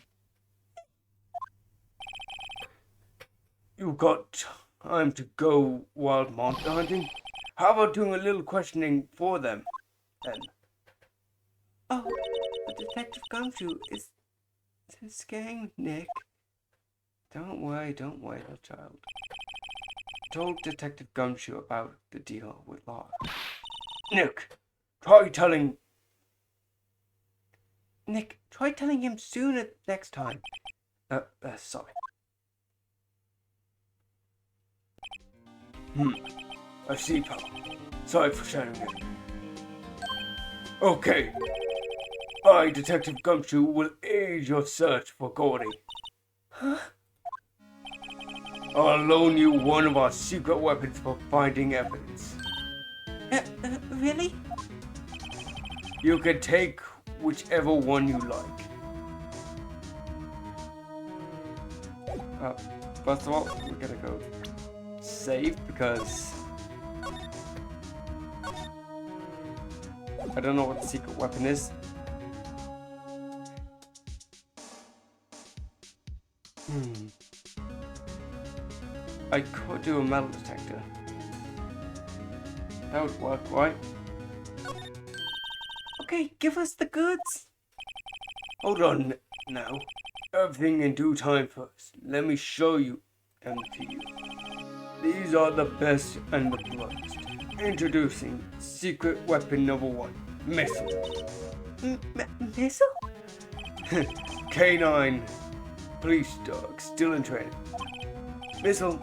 You got time to go wild monster hunting? How about doing a little questioning for them, then? Oh, but Detective Gumshoe is scaring Nick. Don't worry, little child. Told Detective Gumshoe about the deal with Laura. Nick, try telling him sooner next time. Sorry. I see, pal. Sorry for sharing it. Okay. I, Detective Gumshoe, will aid your search for Gordy. Huh? I'll loan you one of our secret weapons for finding evidence. Really? You can take whichever one you like. First of all, we're gonna go save because I don't know what the secret weapon is. I could do a metal detector. That would work, right? Okay, give us the goods. Hold on now. Everything in due time first. Let me show you them to you. These are the best and the brightest. Introducing secret weapon number 1. Missile. Missile? K9 police dog still in training. Missile,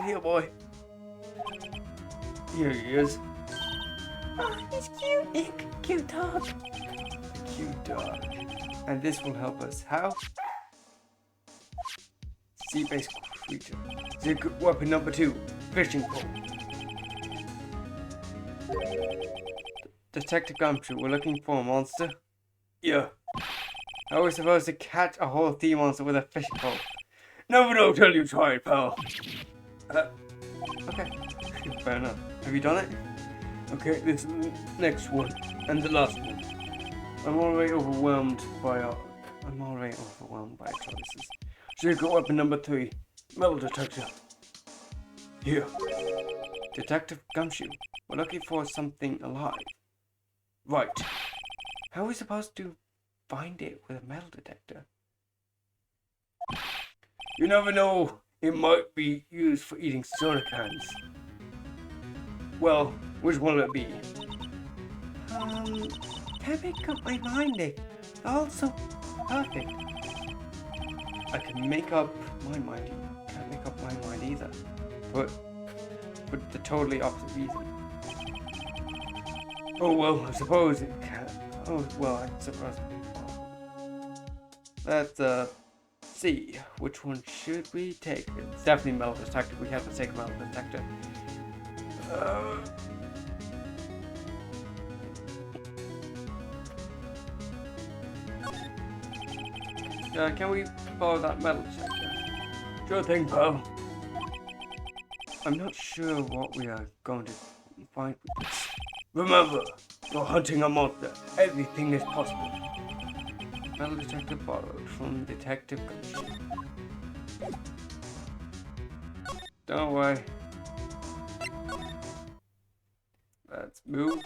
here boy. Here he is. Oh, he's cute, Nick. Cute dog. Cute dog. And this will help us. How? Sea-based creature. Secret weapon number 2, fishing pole. Detective Gumshoe, we're looking for a monster. Yeah. How are we supposed to catch a whole sea monster with a fishing pole? Never know till you try, pal. Okay, fair enough. Have you done it? Okay, this next one, and the last one. I'm already overwhelmed by choices. Secret weapon number 3, metal detector. Here. Detective Gumshoe, we're looking for something alive. Right. How are we supposed to find it with a metal detector? You never know, it might be used for eating soda cans. Well, which one will it be? Can't make up my mind, Nick. All so perfect. I can make up my mind. Can't make up my mind either. But for the totally opposite reason. Oh well, I suppose it can. Oh well, I suppose. Let's see. Which one should we take? It's definitely metal detector. We have to take metal detector. Can we borrow that metal detector? Sure thing, pal. I'm not sure what we are going to find with this. Remember, you're hunting a monster. Everything is possible. Metal detector borrowed from Detective Gumshoe. Don't worry. Let's move.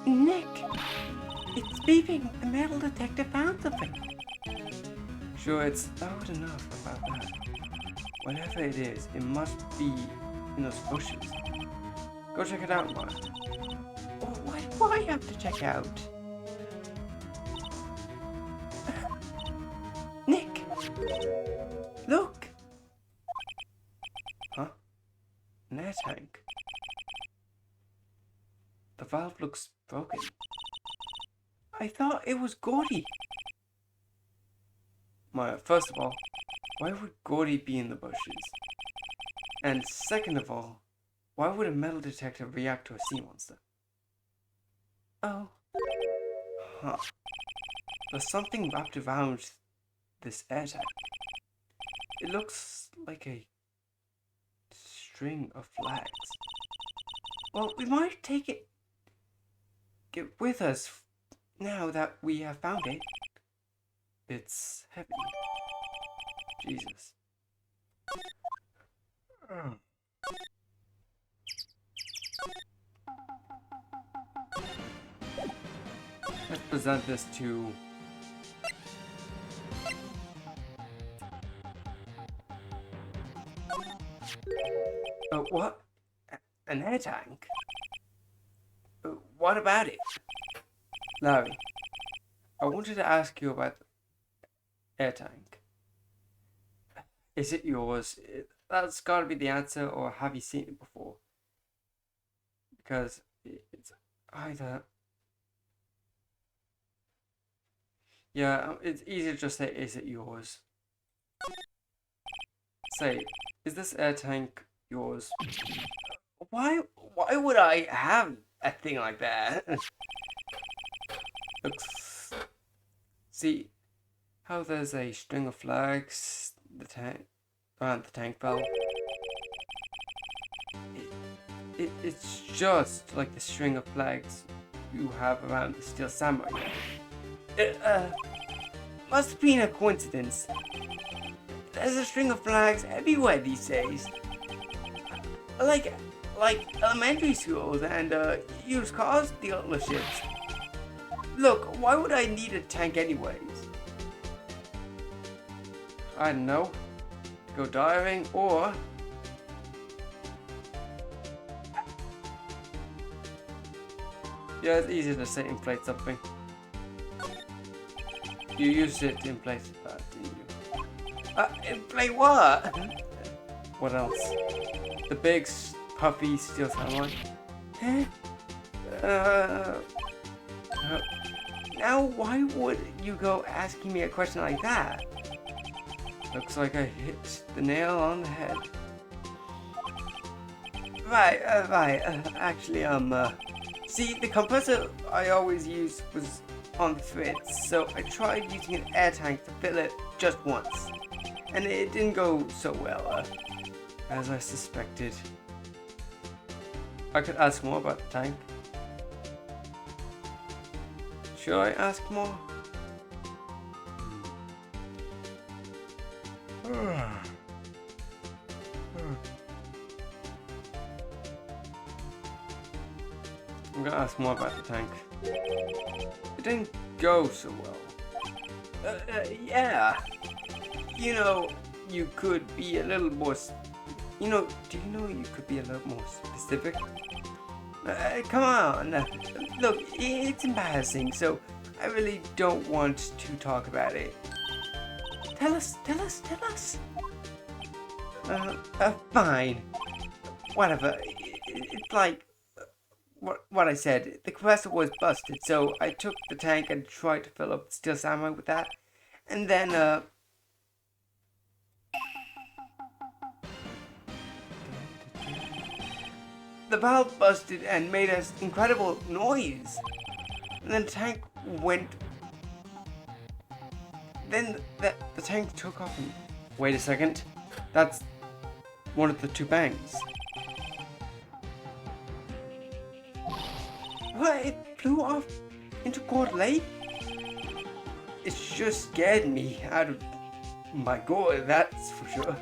Nick! It's beeping! The metal detector found something! Sure, it's loud enough about that. Whatever it is, it must be in those bushes. Go check it out, Mark. Oh, why do I have to check out? Nick! Look! Huh? An air tank. The valve looks broken. I thought it was Gordy. Maya, first of all, why would Gordy be in the bushes? And second of all, why would a metal detector react to a sea monster? Oh. Huh. There's something wrapped around this air tank. It looks like a string of flags. Well, we might take it with us now that we have found it. It's heavy. Jesus. Let's present this to... Oh, what? An air tank? What about it? Larry, I wanted to ask you about the air tank. Is it yours? That's gotta be the answer, or have you seen it before? Because it's either... Yeah, it's easier to just say, is it yours? Say, is this air tank yours? Why would I have a thing like that? Looks... See how there's a string of flags around the tank valve? It's just like the string of flags you have around the steel samurai. Must have been a coincidence. There's a string of flags everywhere these days. Like elementary schools and used cars dealerships. Look, why would I need a tank anyways? I don't know. Go diving or... Yeah, it's easier to say inflate something. You used it to inflate that, didn't you? Inflate what? What else? The big, puffy steel samurai. Huh? Now, why would you go asking me a question like that? Looks like I hit the nail on the head. Right. Actually, see, the compressor I always used was on the fritz, so I tried using an air tank to fill it just once. And it didn't go so well, as I suspected. I could ask more about the tank. Should I ask more? I'm gonna ask more about the tank. It didn't go so well. Yeah. You know, you could be a little more... do you know you could be a little more specific? Come on. Look, it's embarrassing, so I really don't want to talk about it. Tell us. Fine. Whatever. It's like what I said. The compressor was busted, so I took the tank and tried to fill up the steel samurai with that. And then, the valve busted and made an incredible noise. And then the tank went... Then the tank took off and... Wait a second. That's one of the two bangs. What? It flew off into Gourd Lake? It sure scared me out of my gourd, that's for sure.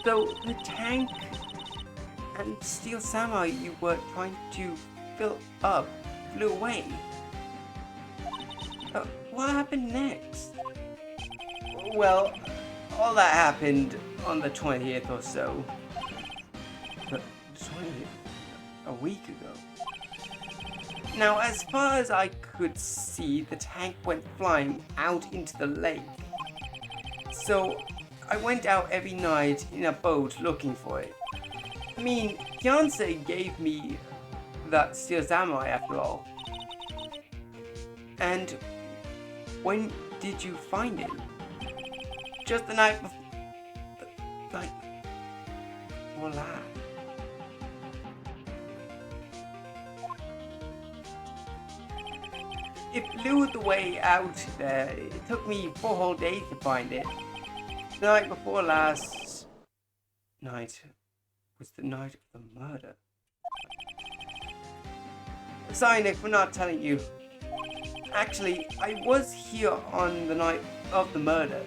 So the tank and steel samurai you were trying to fill up flew away. What happened next? Well, all that happened on the 20th or so. The 20th? A week ago. Now, as far as I could see, the tank went flying out into the lake. So, I went out every night in a boat looking for it. I mean, fiance gave me that steel samurai after all. And when did you find it? Just the night before. Like, voila. It flew the way out there. It took me 4 whole days to find it. The night before last night was the night of the murder. Sorry, Nick, for not telling you. Actually, I was here on the night of the murder.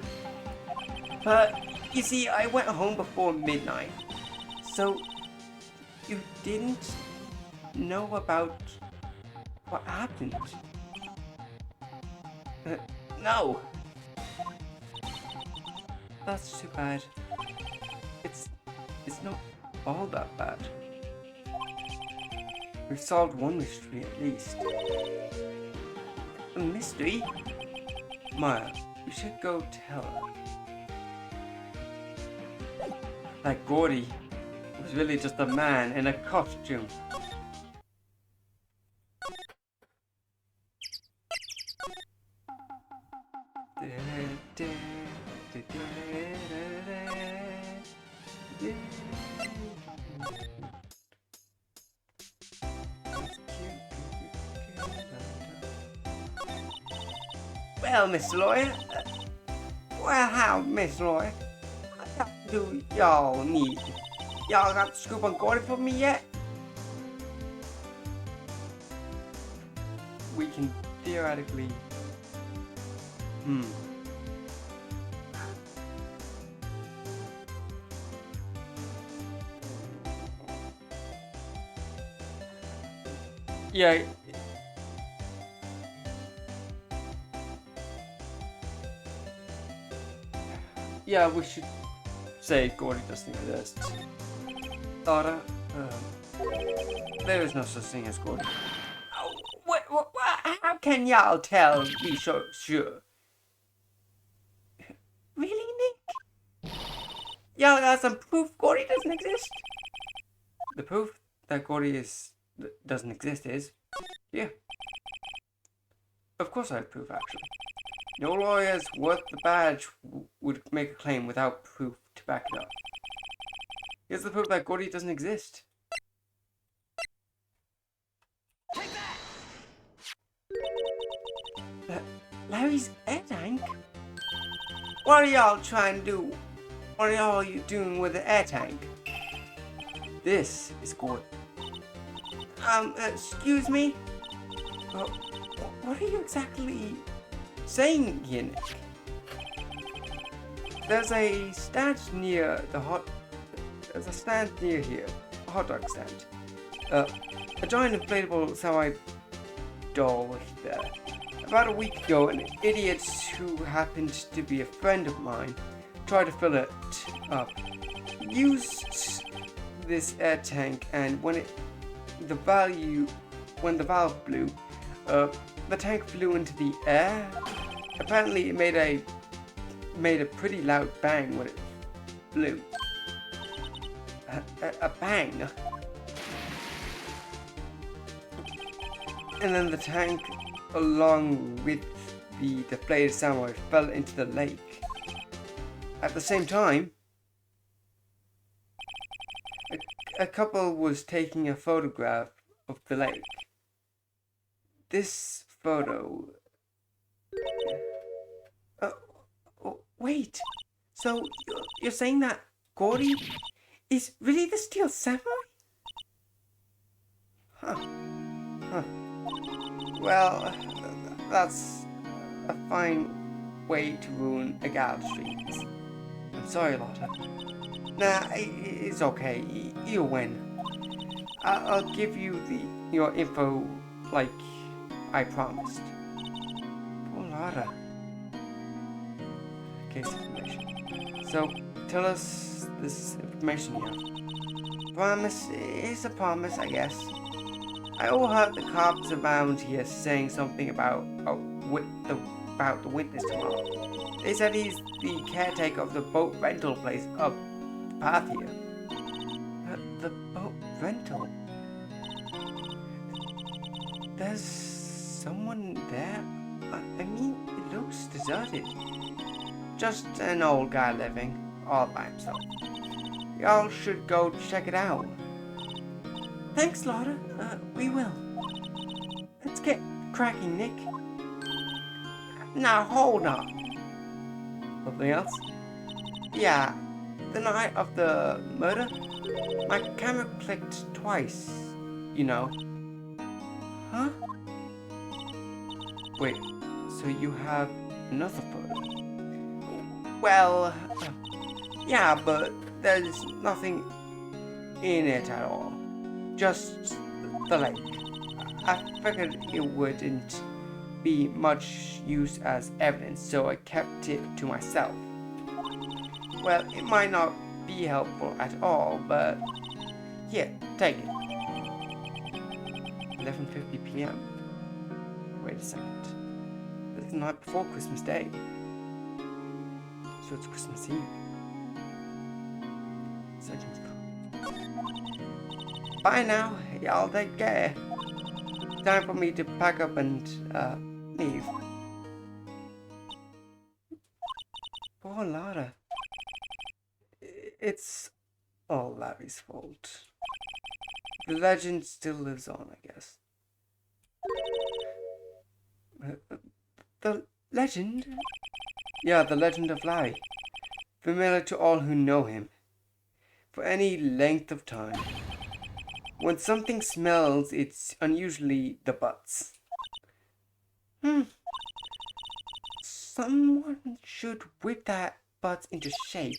But, you see, I went home before midnight. So, you didn't know about what happened? No. That's too bad. It's not all that bad. We've solved one mystery at least. A mystery? Maya, you should go tell her. That Gordy was really just a man in a costume. Well, Miss Lawyer. Well, how, Miss Lawyer? What do y'all need? Y'all got the scoop on Gordy for me yet? We can theoretically... Yeah. Yeah, we should say Gordy doesn't exist. Dara, there is no such thing as Gordy. Oh, what can y'all tell me sure? Really, Nick? Y'all got some proof Gordy doesn't exist? The proof that Gordy doesn't exist is... yeah. Of course I have proof, actually. No lawyers worth the badge would make a claim without proof to back it up. Here's the proof that Gordy doesn't exist. Take that! Larry's air tank? What are y'all trying to do? What are you doing with the air tank? This is Gordy. Excuse me? What are you exactly saying here, Nick? There's a stand near here, a hot dog stand. A giant inflatable semi-doll there. About a week ago, an idiot who happened to be a friend of mine tried to fill it up. Used this air tank, and when the valve blew, the tank flew into the air. Apparently, it made a pretty loud bang when it flew. A bang. And then the tank, along with the deflated samurai, fell into the lake. At the same time, a couple was taking a photograph of the lake. This photo... wait, so you're saying that Gordy is really the Steel Samurai? Huh. Well, that's a fine way to ruin a gal's dreams. I'm sorry, Lotta. Nah, it's okay. You win. I'll give you your info like I promised. Poor Lotta. Case information. So, tell us this information you have. Promise is a promise, I guess. I overheard the cops around here saying something about the witness tomorrow. They said he's the caretaker of the boat rental place up the path here. The boat rental? There's someone there? I mean, it looks deserted. Just an old guy living all by himself. Y'all should go check it out. Thanks, Lotta. We will. Let's get cracking, Nick. Now, hold on. Something else? Yeah, the night of the murder, my camera clicked twice, you know. Huh? Wait, so you have another photo? Well, yeah, but there's nothing in it at all. Just the lake. I figured it wouldn't be much use as evidence, so I kept it to myself. Well, it might not be helpful at all, but here, take it. 11:50 p.m. Wait a second. That's the night before Christmas Day. So it's Christmas Eve. Seconds. Bye now, y'all take care. Time for me to pack up and leave. Poor Lara. It's all Larry's fault. The legend still lives on, I guess. The legend? Yeah, the legend of Larry. Familiar to all who know him. For any length of time. When something smells, it's unusually the butts. Someone should whip that butt into shape.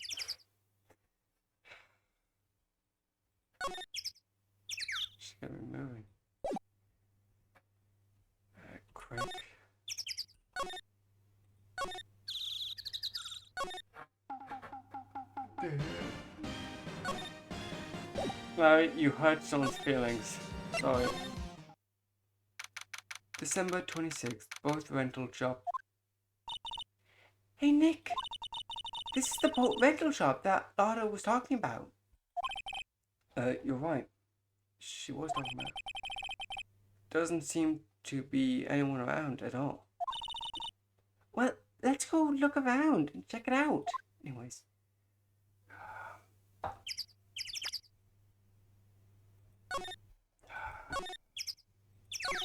She's gonna be moving. Quick. Larry, you hurt someone's feelings. Sorry. December 26th, both rental shop. Hey Nick, this is the boat rental shop that Lotta was talking about. You're right. She was talking about. Doesn't seem to be anyone around at all. Well, let's go look around and check it out. Anyways.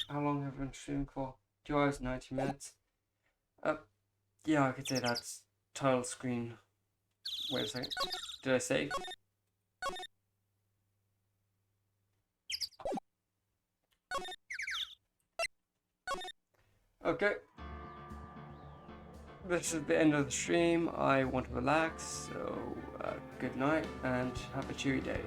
How long have I been streaming for? 2 hours, 90 minutes. Yeah, I could say that's title screen. Wait a second. Did I save? Okay. This is the end of the stream. I want to relax, so good night and have a cheery day.